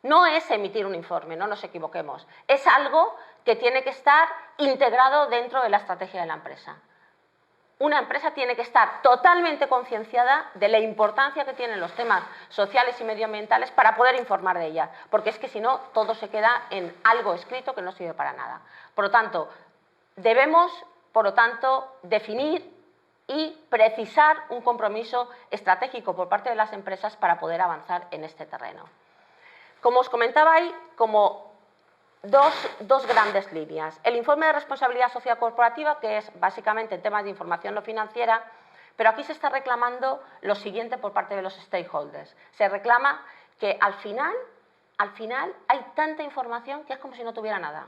No es emitir un informe, no nos equivoquemos. Es algo que tiene que estar integrado dentro de la estrategia de la empresa. Una empresa tiene que estar totalmente concienciada de la importancia que tienen los temas sociales y medioambientales para poder informar de ellas, porque es que si no, todo se queda en algo escrito que no sirve para nada. Por lo tanto, debemos, definir y precisar un compromiso estratégico por parte de las empresas para poder avanzar en este terreno. Como os comentaba, hay como dos grandes líneas. El informe de responsabilidad social corporativa, que es básicamente en temas de información no financiera, pero aquí se está reclamando lo siguiente por parte de los stakeholders. Se reclama que al final hay tanta información que es como si no tuviera nada.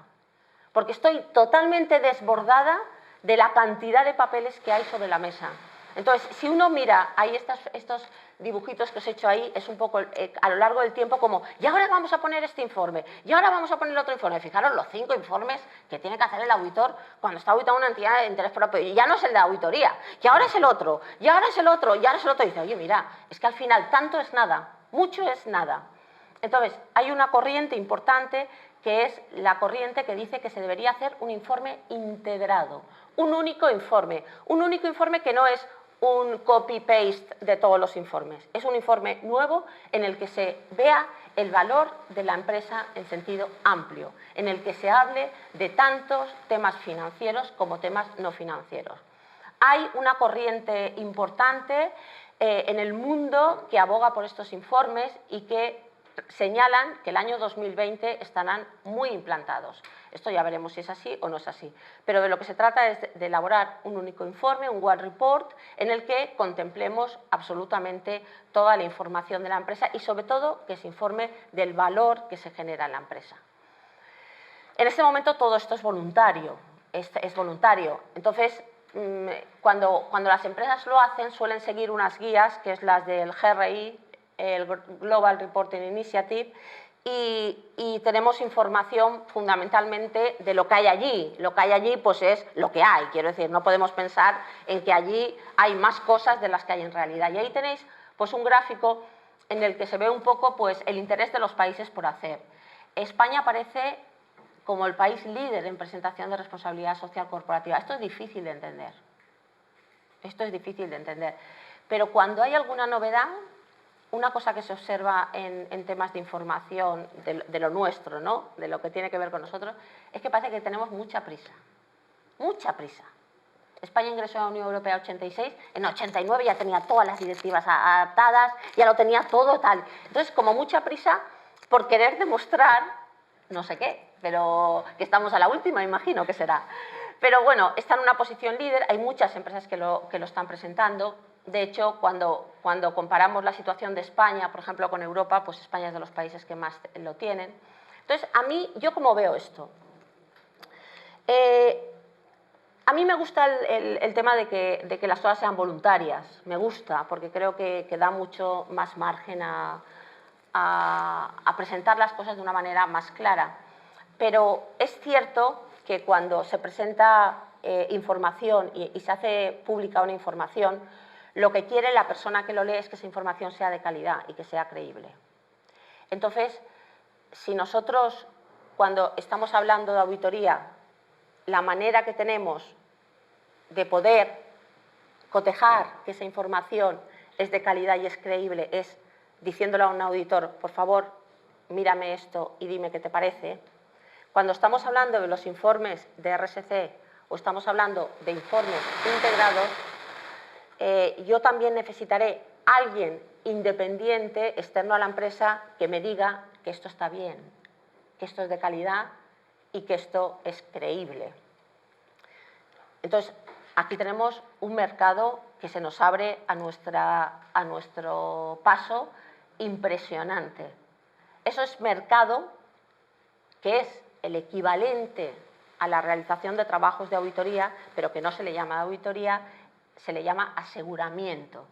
Porque estoy totalmente desbordada de la cantidad de papeles que hay sobre la mesa. Entonces, si uno mira, ahí estos dibujitos que os he hecho ahí, es un poco a lo largo del tiempo como, y ahora vamos a poner este informe, y ahora vamos a poner otro informe. Fijaros los 5 informes que tiene que hacer el auditor cuando está auditando una entidad de interés propio, y ya no es el de auditoría, y ahora es el otro, y ahora es el otro, y ahora es el otro. Y dice, oye, mira, es que al final tanto es nada, mucho es nada. Entonces, hay una corriente importante que es la corriente que dice que se debería hacer un informe integrado, un único informe que no es un copy-paste de todos los informes, es un informe nuevo en el que se vea el valor de la empresa en sentido amplio, en el que se hable de tantos temas financieros como temas no financieros. Hay una corriente importante en el mundo que aboga por estos informes y que señalan que el año 2020 estarán muy implantados. Esto ya veremos si es así o no es así. Pero de lo que se trata es de elaborar un único informe, un One Report, en el que contemplemos absolutamente toda la información de la empresa y, sobre todo, que se informe del valor que se genera en la empresa. En este momento todo esto es voluntario. Entonces, cuando las empresas lo hacen, suelen seguir unas guías, que es las del GRI, el Global Reporting Initiative, y tenemos información fundamentalmente de lo que hay allí. Lo que hay allí pues es lo que hay, quiero decir, no podemos pensar en que allí hay más cosas de las que hay en realidad. Y ahí tenéis pues un gráfico en el que se ve un poco pues el interés de los países por hacer. España aparece como el país líder en presentación de responsabilidad social corporativa. Esto es difícil de entender. Pero cuando hay alguna novedad, una cosa que se observa en temas de información de lo nuestro, ¿no?, de lo que tiene que ver con nosotros, es que parece que tenemos mucha prisa. Mucha prisa. España ingresó a la Unión Europea en 86, en 89 ya tenía todas las directivas adaptadas, ya lo tenía todo tal. Entonces, como mucha prisa por querer demostrar, no sé qué, pero que estamos a la última, imagino que será. Pero bueno, está en una posición líder, hay muchas empresas que lo están presentando. De hecho, cuando comparamos la situación de España, por ejemplo, con Europa, pues España es de los países que más lo tienen. Entonces, ¿yo cómo veo esto? A mí me gusta el tema de que las cosas sean voluntarias, me gusta, porque creo que da mucho más margen a presentar las cosas de una manera más clara. Pero es cierto que cuando se presenta información y se hace pública una información, lo que quiere la persona que lo lee es que esa información sea de calidad y que sea creíble. Entonces, si nosotros, cuando estamos hablando de auditoría, la manera que tenemos de poder cotejar que esa información es de calidad y es creíble es diciéndole a un auditor, por favor, mírame esto y dime qué te parece. Cuando estamos hablando de los informes de RSC o estamos hablando de informes integrados, yo también necesitaré a alguien independiente, externo a la empresa, que me diga que esto está bien, que esto es de calidad y que esto es creíble. Entonces, aquí tenemos un mercado que se nos abre a nuestro paso impresionante. Eso es mercado que es el equivalente a la realización de trabajos de auditoría, pero que no se le llama auditoría, se le llama aseguramiento.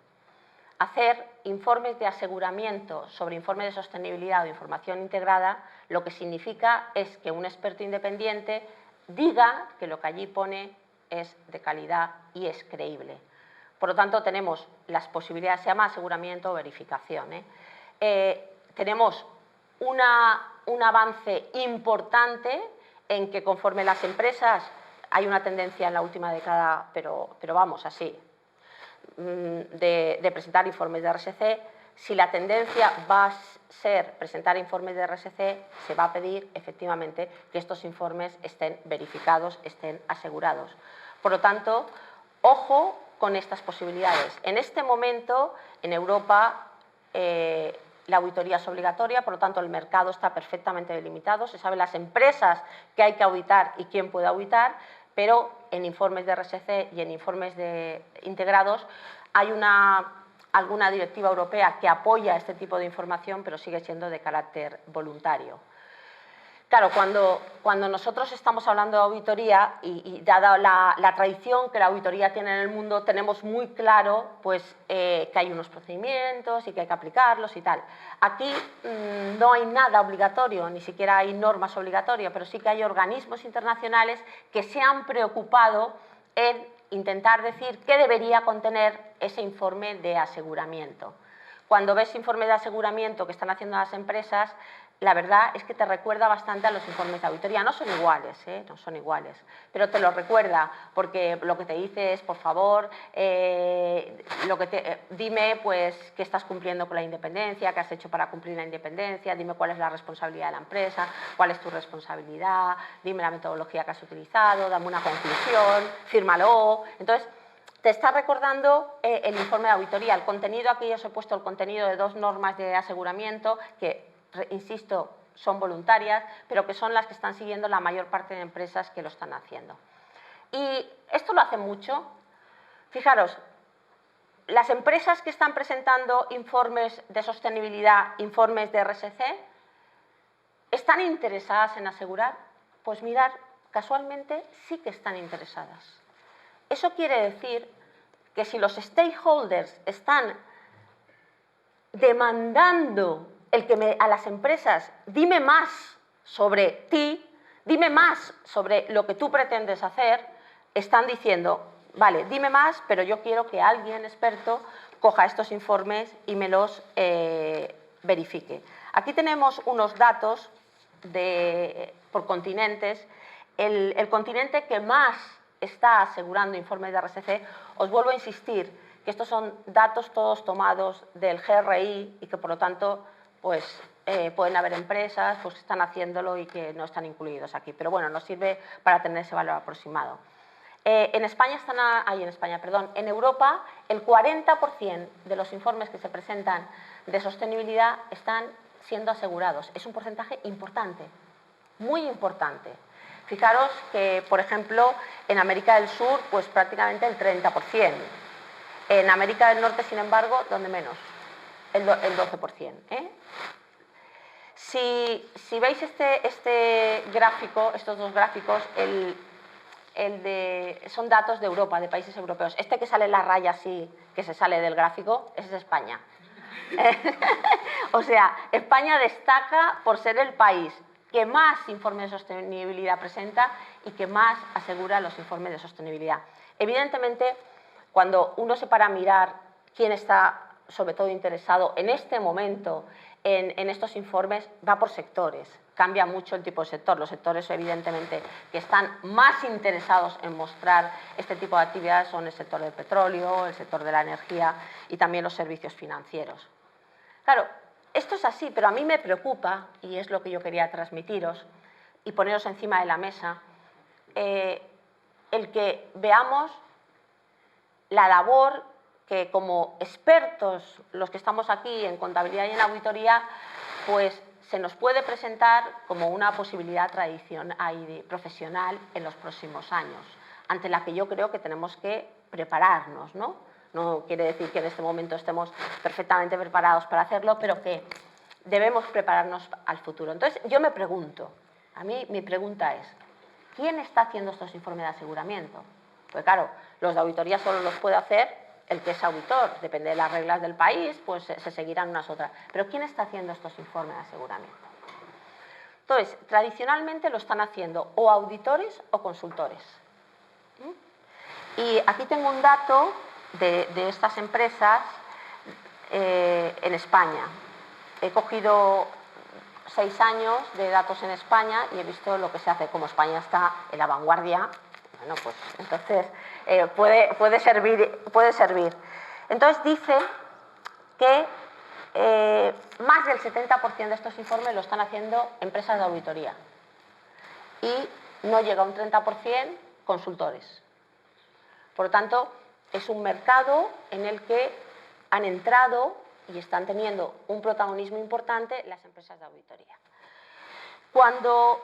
Hacer informes de aseguramiento sobre informes de sostenibilidad o información integrada, lo que significa es que un experto independiente diga que lo que allí pone es de calidad y es creíble. Por lo tanto, tenemos las posibilidades, se llama aseguramiento o verificación. Tenemos un avance importante en que conforme las empresas, hay una tendencia en la última década, pero vamos, así, de presentar informes de RSC. Si la tendencia va a ser presentar informes de RSC, se va a pedir efectivamente que estos informes estén verificados, estén asegurados. Por lo tanto, ojo con estas posibilidades. En este momento, en Europa, la auditoría es obligatoria, por lo tanto, el mercado está perfectamente delimitado, se sabe las empresas que hay que auditar y quién puede auditar, pero en informes de RSC y en informes integrados hay alguna directiva europea que apoya este tipo de información, pero sigue siendo de carácter voluntario. Claro, cuando nosotros estamos hablando de auditoría y dada la tradición que la auditoría tiene en el mundo, tenemos muy claro pues, que hay unos procedimientos y que hay que aplicarlos y tal. Aquí no hay nada obligatorio, ni siquiera hay normas obligatorias, pero sí que hay organismos internacionales que se han preocupado en intentar decir qué debería contener ese informe de aseguramiento. Cuando ves informes de aseguramiento que están haciendo las empresas, la verdad es que te recuerda bastante a los informes de auditoría. No son iguales, no son iguales, pero te lo recuerda porque lo que te dice es, por favor, dime pues, que estás cumpliendo con la independencia, qué has hecho para cumplir la independencia, dime cuál es la responsabilidad de la empresa, cuál es tu responsabilidad, dime la metodología que has utilizado, dame una conclusión, fírmalo. Entonces, te está recordando el informe de auditoría. El contenido, aquí os he puesto el contenido de 2 normas de aseguramiento que, insisto, son voluntarias, pero que son las que están siguiendo la mayor parte de empresas que lo están haciendo. Y esto lo hace mucho. Fijaros, las empresas que están presentando informes de sostenibilidad, informes de RSC, ¿están interesadas en asegurar? Pues mirad, casualmente sí que están interesadas. Eso quiere decir que si los stakeholders están demandando a las empresas, dime más sobre ti, dime más sobre lo que tú pretendes hacer, están diciendo, vale, dime más, pero yo quiero que alguien experto coja estos informes y me los verifique. Aquí tenemos unos datos por continentes. El continente que más está asegurando informes de RSC, os vuelvo a insistir que estos son datos todos tomados del GRI y que por lo tanto pues, pueden haber empresas pues, que están haciéndolo y que no están incluidos aquí, pero bueno, nos sirve para tener ese valor aproximado. En Europa el 40% de los informes que se presentan de sostenibilidad están siendo asegurados. Es un porcentaje importante, muy importante. Fijaros que, por ejemplo, en América del Sur, pues prácticamente el 30%. En América del Norte, sin embargo, ¿dónde menos? El 12%. Si veis este gráfico, estos 2 gráficos, son datos de Europa, de países europeos. Este que sale en la raya así, que se sale del gráfico, ese es España. O sea, España destaca por ser el país que más informes de sostenibilidad presenta y que más asegura los informes de sostenibilidad. Evidentemente, cuando uno se para a mirar quién está sobre todo interesado en este momento en estos informes, va por sectores. Cambia mucho el tipo de sector. Los sectores, evidentemente, que están más interesados en mostrar este tipo de actividades son el sector del petróleo, el sector de la energía y también los servicios financieros. Claro, esto es así, pero a mí me preocupa, y es lo que yo quería transmitiros y poneros encima de la mesa, el que veamos la labor que como expertos, los que estamos aquí en contabilidad y en auditoría, pues se nos puede presentar como una posibilidad profesional en los próximos años, ante la que yo creo que tenemos que prepararnos, ¿no? No quiere decir que en este momento estemos perfectamente preparados para hacerlo, pero que debemos prepararnos al futuro. Entonces, yo me pregunto, a mí mi pregunta es, ¿quién está haciendo estos informes de aseguramiento? Pues claro, los de auditoría solo los puede hacer el que es auditor, depende de las reglas del país, pues se seguirán unas otras. Pero ¿quién está haciendo estos informes de aseguramiento? Entonces, tradicionalmente lo están haciendo o auditores o consultores. Y aquí tengo un dato de estas empresas en España. He cogido 6 años de datos en España y he visto lo que se hace. Como España está en la vanguardia, bueno, pues entonces puede servir. Entonces dice que más del 70% de estos informes lo están haciendo empresas de auditoría y no llega a un 30% consultores. Por lo tanto, es un mercado en el que han entrado y están teniendo un protagonismo importante las empresas de auditoría. Cuando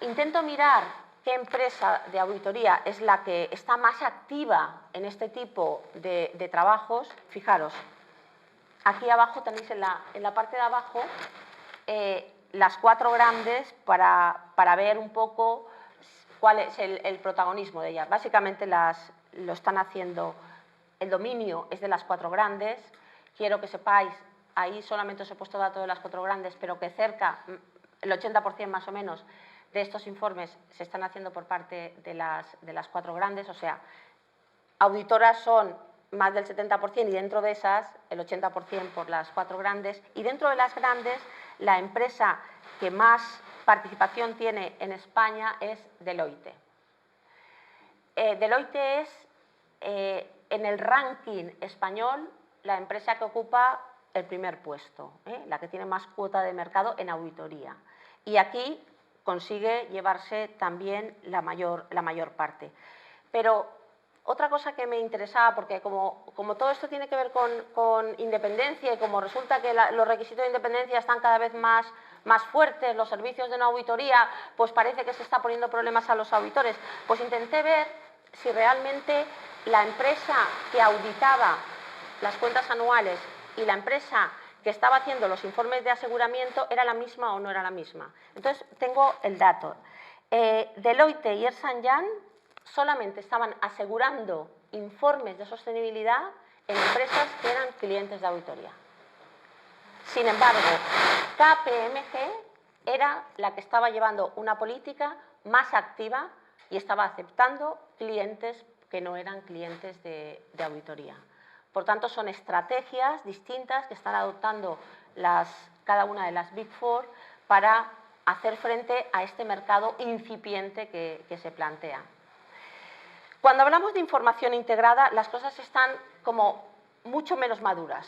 intento mirar qué empresa de auditoría es la que está más activa en este tipo de trabajos, fijaros, aquí abajo tenéis en la parte de abajo las cuatro grandes para ver un poco cuál es el protagonismo de ellas. Básicamente lo están haciendo, el dominio es de las cuatro grandes. Quiero que sepáis, ahí solamente os he puesto datos de las cuatro grandes, pero que cerca, el 80% más o menos, de estos informes se están haciendo por parte de las cuatro grandes, o sea, auditoras son más del 70% y dentro de esas el 80% por las cuatro grandes, y dentro de las grandes la empresa que más participación tiene en España es Deloitte. Deloitte es, en el ranking español, la empresa que ocupa el primer puesto, la que tiene más cuota de mercado en auditoría. Y aquí consigue llevarse también la mayor parte. Pero otra cosa que me interesaba, porque como todo esto tiene que ver con independencia y como resulta que los requisitos de independencia están cada vez más fuertes, los servicios de una auditoría, pues parece que se está poniendo problemas a los auditores, pues intenté ver si realmente la empresa que auditaba las cuentas anuales y la empresa que estaba haciendo los informes de aseguramiento era la misma o no era la misma. Entonces, tengo el dato. Deloitte y Ernst & Young solamente estaban asegurando informes de sostenibilidad en empresas que eran clientes de auditoría. Sin embargo, KPMG era la que estaba llevando una política más activa y estaba aceptando clientes que no eran clientes de auditoría. Por tanto, son estrategias distintas que están adoptando cada una de las Big Four para hacer frente a este mercado incipiente que se plantea. Cuando hablamos de información integrada, las cosas están como mucho menos maduras,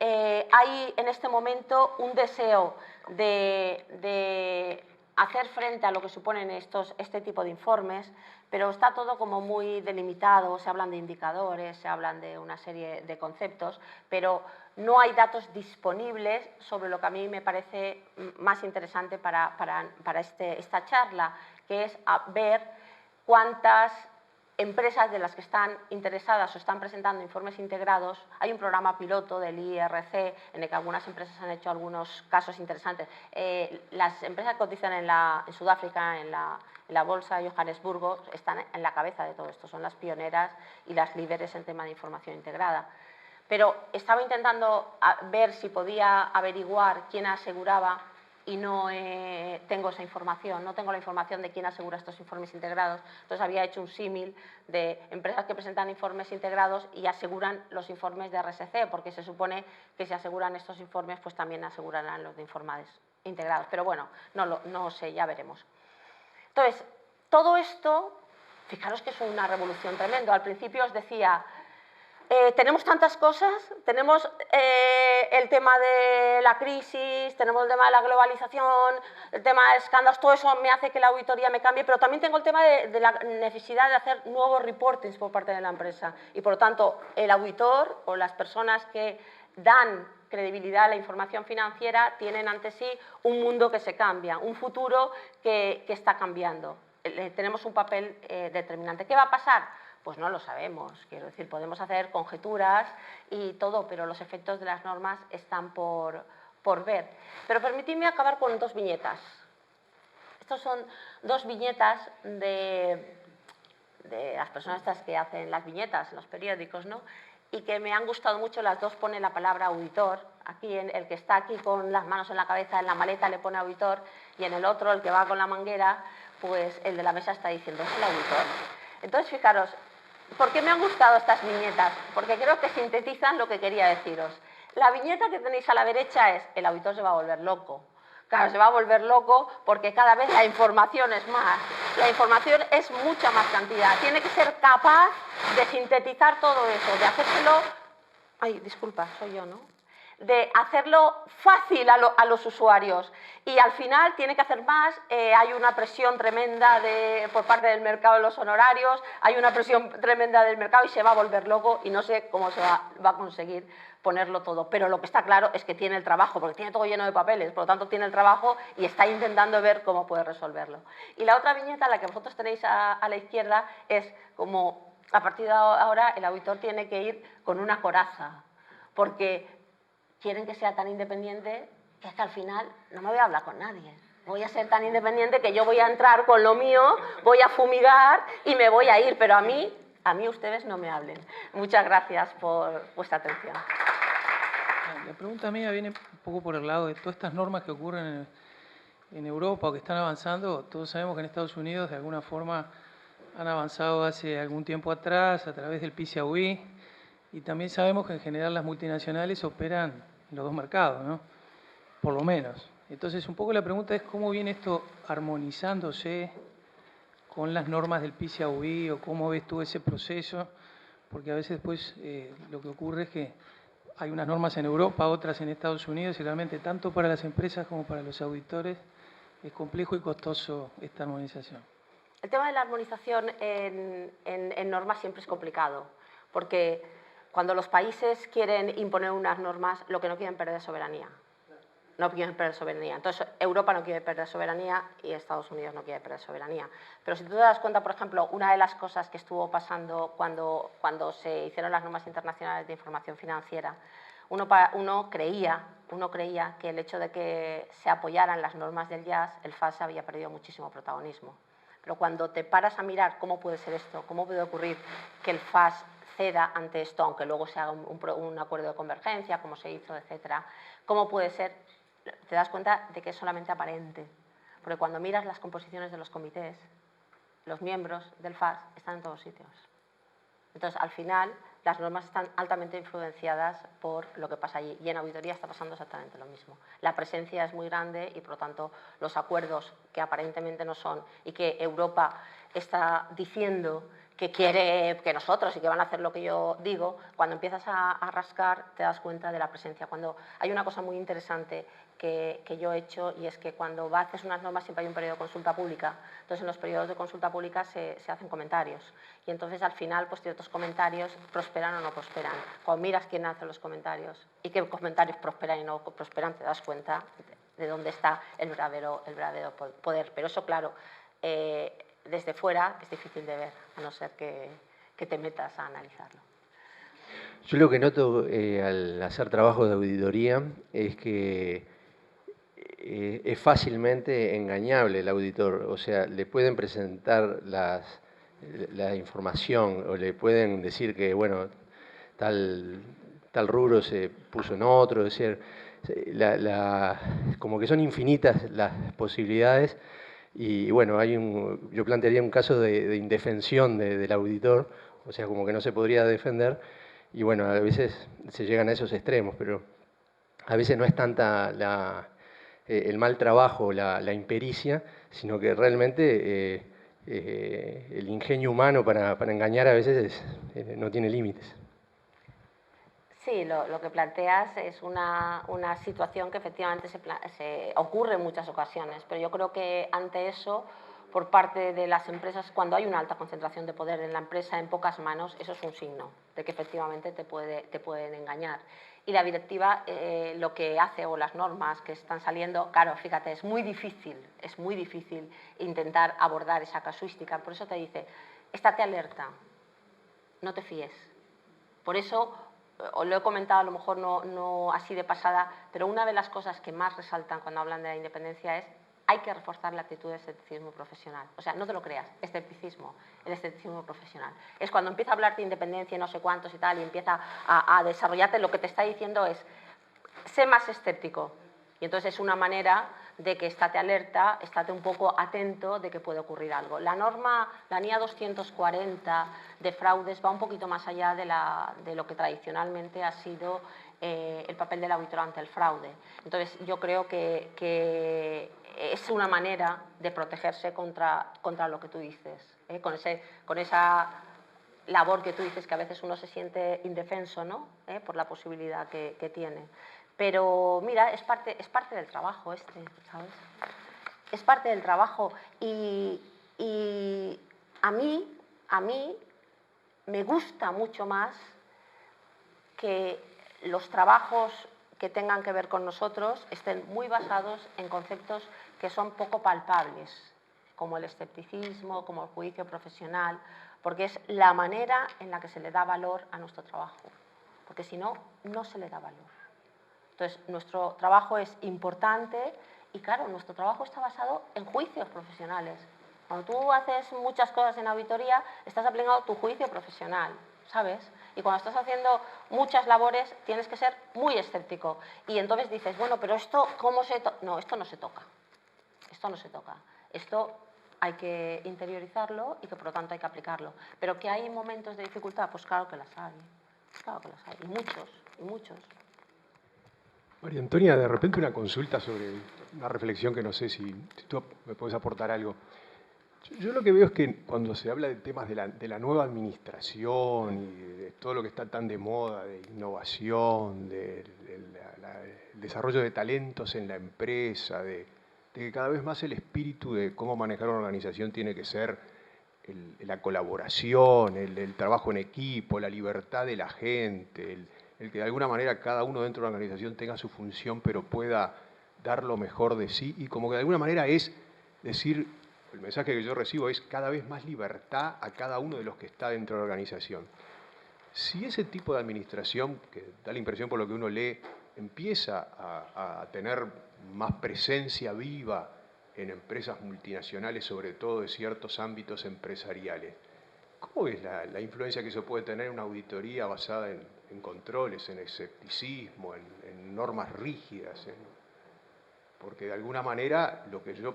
hay en este momento un deseo de hacer frente a lo que suponen este tipo de informes, pero está todo como muy delimitado, se hablan de indicadores, se hablan de una serie de conceptos, pero no hay datos disponibles sobre lo que a mí me parece más interesante para esta charla, que es ver cuántas empresas de las que están interesadas o están presentando informes integrados. Hay un programa piloto del IRC en el que algunas empresas han hecho algunos casos interesantes. Las empresas que cotizan en Sudáfrica, en la bolsa de Johannesburgo, están en la cabeza de todo esto, son las pioneras y las líderes en tema de información integrada. Pero estaba intentando ver si podía averiguar quién aseguraba y no tengo esa información, no tengo la información de quién asegura estos informes integrados. Entonces había hecho un símil de empresas que presentan informes integrados y aseguran los informes de RSC, porque se supone que si aseguran estos informes, pues también asegurarán los de informes integrados. Pero bueno, no sé, ya veremos. Entonces, todo esto, fijaros que es una revolución tremenda. Al principio os decía, tenemos tantas cosas, tenemos el tema de la crisis, tenemos el tema de la globalización, el tema de escándalos, todo eso me hace que la auditoría me cambie, pero también tengo el tema de la necesidad de hacer nuevos reportings por parte de la empresa y, por lo tanto, el auditor o las personas que dan credibilidad a la información financiera tienen ante sí un mundo que se cambia, un futuro que está cambiando. Tenemos un papel determinante. ¿Qué va a pasar? Pues no lo sabemos, quiero decir, podemos hacer conjeturas y todo, pero los efectos de las normas están por ver. Pero permitidme acabar con dos viñetas. Estos son dos viñetas de las personas estas que hacen las viñetas en los periódicos, ¿no? Y que me han gustado mucho. Las dos ponen la palabra auditor. Aquí el que está aquí con las manos en la cabeza en la maleta le pone auditor, y en el otro, el que va con la manguera, pues el de la mesa está diciendo, es el auditor. Entonces, fijaros, ¿por qué me han gustado estas viñetas? Porque creo que sintetizan lo que quería deciros. La viñeta que tenéis a la derecha es, el auditor se va a volver loco. Claro, se va a volver loco porque cada vez la información es más. La información es mucha más cantidad. Tiene que ser capaz de sintetizar todo eso, de hacérselo... Ay, disculpa, soy yo, ¿no? De hacerlo fácil a los usuarios, y al final tiene que hacer más. Hay una presión tremenda por parte del mercado de los honorarios, hay una presión tremenda del mercado y se va a volver loco, y no sé cómo se va a conseguir ponerlo todo, pero lo que está claro es que tiene el trabajo, porque tiene todo lleno de papeles, por lo tanto tiene el trabajo y está intentando ver cómo puede resolverlo. Y la otra viñeta, la que vosotros tenéis a la izquierda, es como a partir de ahora el auditor tiene que ir con una coraza, porque quieren que sea tan independiente es que al final no me voy a hablar con nadie. Voy a ser tan independiente que yo voy a entrar con lo mío, voy a fumigar y me voy a ir, pero a mí ustedes no me hablen. Muchas gracias por vuestra atención. La pregunta mía viene un poco por el lado de todas estas normas que ocurren en Europa o que están avanzando. Todos sabemos que en Estados Unidos de alguna forma han avanzado hace algún tiempo atrás a través del PCAUI, y también sabemos que en general las multinacionales operan en los dos mercados, ¿no? Por lo menos. Entonces, un poco la pregunta es cómo viene esto armonizándose con las normas del PCAUI, o cómo ves tú ese proceso, porque a veces después lo que ocurre es que hay unas normas en Europa, otras en Estados Unidos, y realmente tanto para las empresas como para los auditores es complejo y costoso esta armonización. El tema de la armonización en normas siempre es complicado, porque cuando los países quieren imponer unas normas, lo que no quieren perder es soberanía. No quieren perder soberanía. Entonces, Europa no quiere perder soberanía y Estados Unidos no quiere perder soberanía. Pero si tú te das cuenta, por ejemplo, una de las cosas que estuvo pasando cuando se hicieron las normas internacionales de información financiera, uno creía que el hecho de que se apoyaran las normas del IAS, el FAS había perdido muchísimo protagonismo. Pero cuando te paras a mirar cómo puede ser esto, cómo puede ocurrir que el FAS ceda ante esto, aunque luego se haga un acuerdo de convergencia, como se hizo, etcétera, cómo puede ser, te das cuenta de que es solamente aparente. Porque cuando miras las composiciones de los comités, los miembros del FAS están en todos sitios. Entonces, al final, las normas están altamente influenciadas por lo que pasa allí. Y en auditoría está pasando exactamente lo mismo. La presencia es muy grande y, por lo tanto, los acuerdos que aparentemente no son y que Europa está diciendo que quiere que nosotros y que van a hacer lo que yo digo, cuando empiezas a rascar te das cuenta de la presencia. Cuando hay una cosa muy interesante que yo he hecho, y es que cuando haces unas normas siempre hay un periodo de consulta pública. Entonces, en los periodos de consulta pública se hacen comentarios. Y entonces, al final, pues ciertos comentarios prosperan o no prosperan. Cuando miras quién hace los comentarios y qué comentarios prosperan y no prosperan, te das cuenta de dónde está el verdadero poder. Pero eso, claro, desde fuera es difícil de ver, a no ser que te metas a analizarlo. Yo lo que noto al hacer trabajo de auditoría es que es fácilmente engañable el auditor. O sea, le pueden presentar la información o le pueden decir que, bueno, tal rubro se puso en otro. Es decir, como que son infinitas las posibilidades. Y bueno, yo plantearía un caso de indefensión del auditor, o sea, como que no se podría defender. Y bueno, a veces se llegan a esos extremos, pero a veces no es tanta el mal trabajo, la impericia, sino que realmente el ingenio humano para engañar a veces no tiene límites. Sí, lo que planteas es una situación que efectivamente se ocurre en muchas ocasiones, pero yo creo que ante eso, por parte de las empresas, cuando hay una alta concentración de poder en la empresa en pocas manos, eso es un signo de que efectivamente te pueden engañar. Y la directiva lo que hace, o las normas que están saliendo, claro, fíjate, es muy difícil intentar abordar esa casuística. Por eso te dice, estate alerta, no te fíes. Por eso, os lo he comentado, a lo mejor no así de pasada, pero una de las cosas que más resaltan cuando hablan de la independencia es hay que reforzar la actitud de escepticismo profesional. O sea, no te lo creas, el escepticismo profesional. Es cuando empieza a hablar de independencia y no sé cuántos y tal, y empieza a desarrollarte, lo que te está diciendo es, sé más escéptico. Y entonces es una manera de que estate alerta, estate un poco atento de que puede ocurrir algo. La NIA 240 de fraudes va un poquito más allá de lo que tradicionalmente ha sido el papel del auditor ante el fraude. Entonces, yo creo que es una manera de protegerse contra lo que tú dices, con esa labor que tú dices, que a veces uno se siente indefenso, ¿no? Por la posibilidad que tiene. Pero, mira, es parte del trabajo ¿sabes? Es parte del trabajo y a mí me gusta mucho más que los trabajos que tengan que ver con nosotros estén muy basados en conceptos que son poco palpables, como el escepticismo, como el juicio profesional, porque es la manera en la que se le da valor a nuestro trabajo, porque si no, no se le da valor. Entonces, nuestro trabajo es importante y, claro, nuestro trabajo está basado en juicios profesionales. Cuando tú haces muchas cosas en auditoría, estás aplicando tu juicio profesional, ¿sabes? Y cuando estás haciendo muchas labores, tienes que ser muy escéptico. Y entonces dices, bueno, pero esto, ¿cómo se toca? No, esto no se toca. Esto no se toca. Esto hay que interiorizarlo y que por lo tanto hay que aplicarlo. Pero que hay momentos de dificultad, pues claro que las hay. Claro que las hay. Y muchos, y muchos. María Antonia, de repente una consulta sobre una reflexión que no sé si tú me puedes aportar algo. Yo lo que veo es que cuando se habla de temas de la nueva administración y de todo lo que está tan de moda, de innovación, del desarrollo de talentos en la empresa, de que cada vez más el espíritu de cómo manejar una organización tiene que ser la colaboración, el trabajo en equipo, la libertad de la gente, el que de alguna manera cada uno dentro de la organización tenga su función pero pueda dar lo mejor de sí, y como que de alguna manera es decir, el mensaje que yo recibo es cada vez más libertad a cada uno de los que está dentro de la organización. Si ese tipo de administración, que da la impresión por lo que uno lee, empieza a tener más presencia viva en empresas multinacionales, sobre todo de ciertos ámbitos empresariales, ¿cómo es la influencia que eso puede tener en una auditoría basada en controles, en escepticismo, en normas rígidas? Porque de alguna manera lo que yo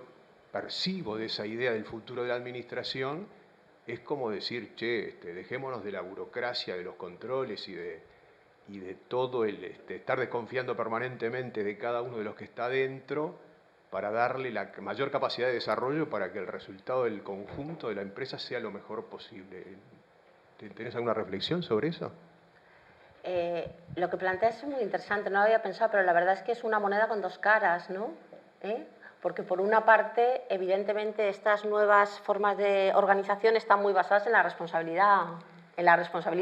percibo de esa idea del futuro de la administración es como decir, che, dejémonos de la burocracia, de los controles y de todo el estar desconfiando permanentemente de cada uno de los que está dentro para darle la mayor capacidad de desarrollo para que el resultado del conjunto de la empresa sea lo mejor posible. ¿Tenés alguna reflexión sobre eso? Lo que planteas es muy interesante, no lo había pensado, pero la verdad es que es una moneda con dos caras, ¿no? Porque por una parte, evidentemente, estas nuevas formas de organización están muy basadas en la responsabilidad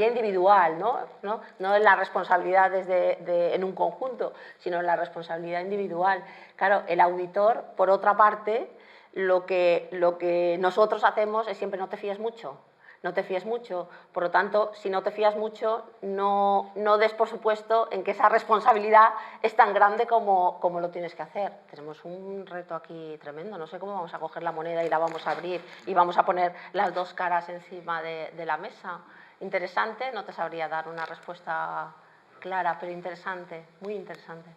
individual, ¿no? No en la responsabilidad en un conjunto, sino en la responsabilidad individual. Claro, el auditor, por otra parte, lo que nosotros hacemos es siempre no te fíes mucho. No te fíes mucho, por lo tanto, si no te fías mucho, no des por supuesto en que esa responsabilidad es tan grande como lo tienes que hacer. Tenemos un reto aquí tremendo, no sé cómo vamos a coger la moneda y la vamos a abrir y vamos a poner las dos caras encima de la mesa. Interesante, no te sabría dar una respuesta clara, pero interesante, muy interesante.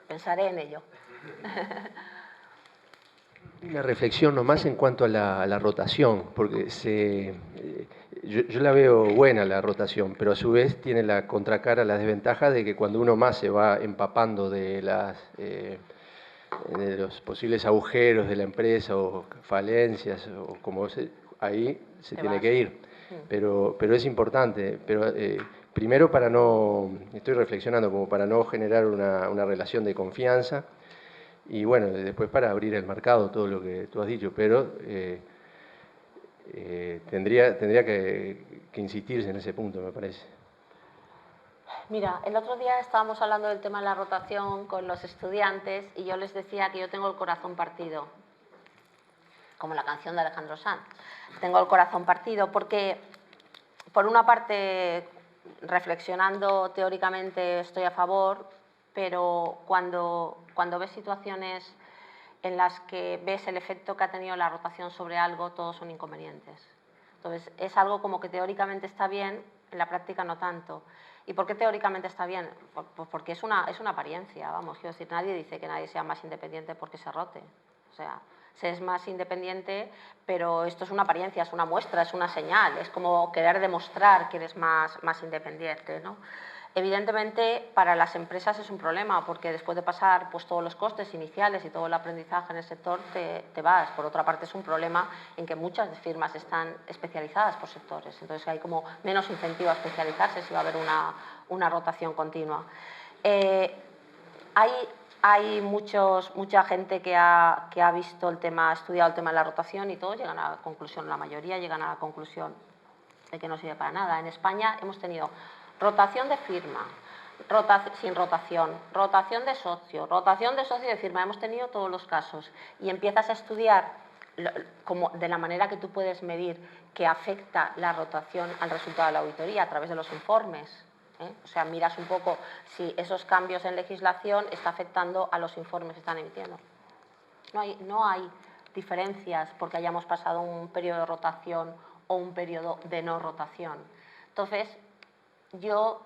Pensaré en ello. Una reflexión nomás en cuanto a la rotación, porque yo la veo buena la rotación, pero a su vez tiene la contracara, la desventaja de que cuando uno más se va empapando de los posibles agujeros de la empresa o falencias, o ahí se tiene que ir. Pero es importante, primero estoy reflexionando como para no generar una relación de confianza, y bueno, después para abrir el mercado, todo lo que tú has dicho, pero tendría que insistirse en ese punto, me parece. Mira, el otro día estábamos hablando del tema de la rotación con los estudiantes y yo les decía que yo tengo el corazón partido, como la canción de Alejandro Sanz. Tengo el corazón partido porque, por una parte, reflexionando teóricamente estoy a favor, pero cuando ves situaciones en las que ves el efecto que ha tenido la rotación sobre algo, todos son inconvenientes. Entonces, es algo como que teóricamente está bien, en la práctica no tanto. ¿Y por qué teóricamente está bien? Pues porque es una apariencia, vamos, quiero decir, nadie dice que nadie sea más independiente porque se rote. O sea, se es más independiente, pero esto es una apariencia, es una muestra, es una señal, es como querer demostrar que eres más independiente, ¿no? Evidentemente, para las empresas es un problema, porque después de pasar pues, todos los costes iniciales y todo el aprendizaje en el sector, te vas. Por otra parte, es un problema en que muchas firmas están especializadas por sectores, entonces hay como menos incentivo a especializarse si va a haber una rotación continua. Hay mucha gente que ha visto el tema, ha estudiado el tema de la rotación y todos llegan a la conclusión, la mayoría llegan a la conclusión de que no sirve para nada. En España hemos tenido rotación de firma, sin rotación, rotación de socio y de firma. Hemos tenido todos los casos y empiezas a estudiar de la manera que tú puedes medir que afecta la rotación al resultado de la auditoría a través de los informes. O sea, miras un poco si esos cambios en legislación están afectando a los informes que están emitiendo. No hay diferencias porque hayamos pasado un periodo de rotación o un periodo de no rotación. Entonces, yo,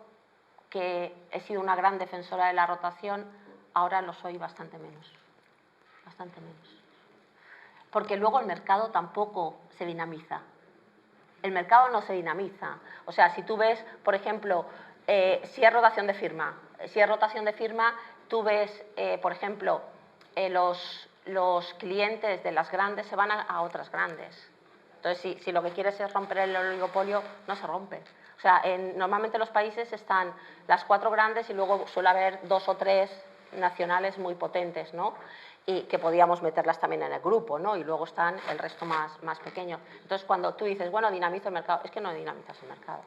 que he sido una gran defensora de la rotación, ahora lo soy bastante menos. Bastante menos. Porque luego el mercado tampoco se dinamiza. El mercado no se dinamiza. O sea, si tú ves, por ejemplo, si hay rotación de firma, tú ves, por ejemplo, los clientes de las grandes se van a otras grandes. Entonces, si lo que quieres es romper el oligopolio, no se rompe. O sea, normalmente en los países están las 4 grandes y luego suele haber 2 o 3 nacionales muy potentes, ¿no? Y que podíamos meterlas también en el grupo, ¿no? Y luego están el resto más pequeño. Entonces, cuando tú dices, bueno, dinamizo el mercado, es que no dinamizas el mercado.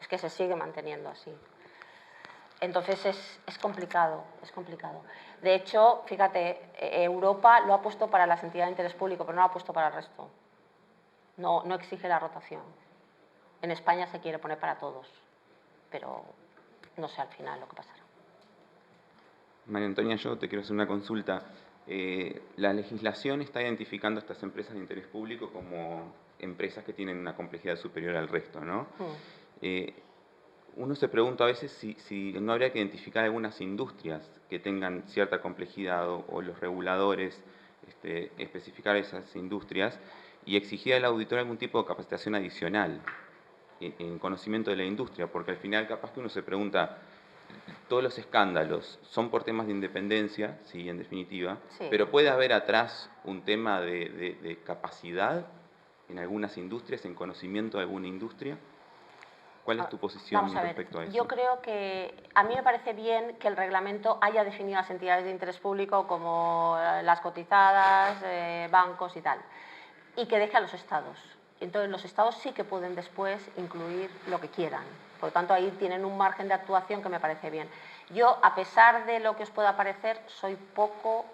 Es que se sigue manteniendo así. Entonces, es complicado, es complicado. De hecho, fíjate, Europa lo ha puesto para las entidades de interés público, pero no lo ha puesto para el resto. No exige la rotación. En España se quiere poner para todos, pero no sé al final lo que pasará. María Antonia, yo te quiero hacer una consulta. La legislación está identificando a estas empresas de interés público como empresas que tienen una complejidad superior al resto, ¿no? Uno se pregunta a veces si no habría que identificar algunas industrias que tengan cierta complejidad o los reguladores especificar esas industrias y exigir al auditor algún tipo de capacitación adicional en conocimiento de la industria, porque al final capaz que uno se pregunta, todos los escándalos son por temas de independencia, sí, en definitiva, Sí. Pero puede haber atrás un tema de capacidad en algunas industrias, en conocimiento de alguna industria. ¿Cuál es tu posición respecto a eso? Yo creo que a mí me parece bien que el reglamento haya definido las entidades de interés público como las cotizadas, bancos y tal, y que deje a los estados. Entonces, los estados sí que pueden después incluir lo que quieran. Por lo tanto, ahí tienen un margen de actuación que me parece bien. Yo, a pesar de lo que os pueda parecer, soy poco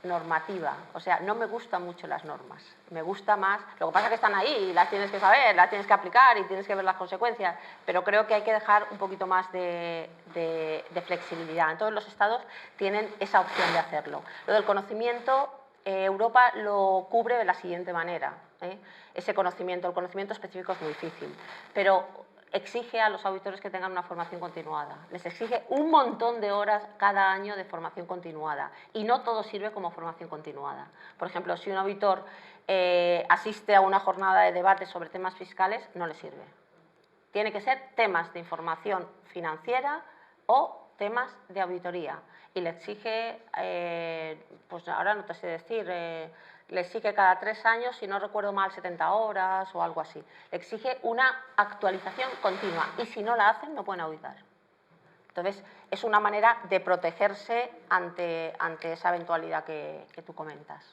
normativa. O sea, no me gustan mucho las normas. Me gusta más... Lo que pasa es que están ahí y las tienes que saber, las tienes que aplicar y tienes que ver las consecuencias. Pero creo que hay que dejar un poquito más de flexibilidad. Entonces, los estados tienen esa opción de hacerlo. Lo del conocimiento... Europa lo cubre de la siguiente manera. Ese conocimiento, el conocimiento específico es muy difícil, pero exige a los auditores que tengan una formación continuada. Les exige un montón de horas cada año de formación continuada y no todo sirve como formación continuada. Por ejemplo, si un auditor asiste a una jornada de debate sobre temas fiscales, no le sirve. Tiene que ser temas de información financiera o temas de auditoría. Y le exige, pues ahora no te sé decir, le exige cada 3 años, si no recuerdo mal, 70 horas o algo así. Le exige una actualización continua y si no la hacen no pueden auditar. Entonces, es una manera de protegerse ante esa eventualidad que tú comentas.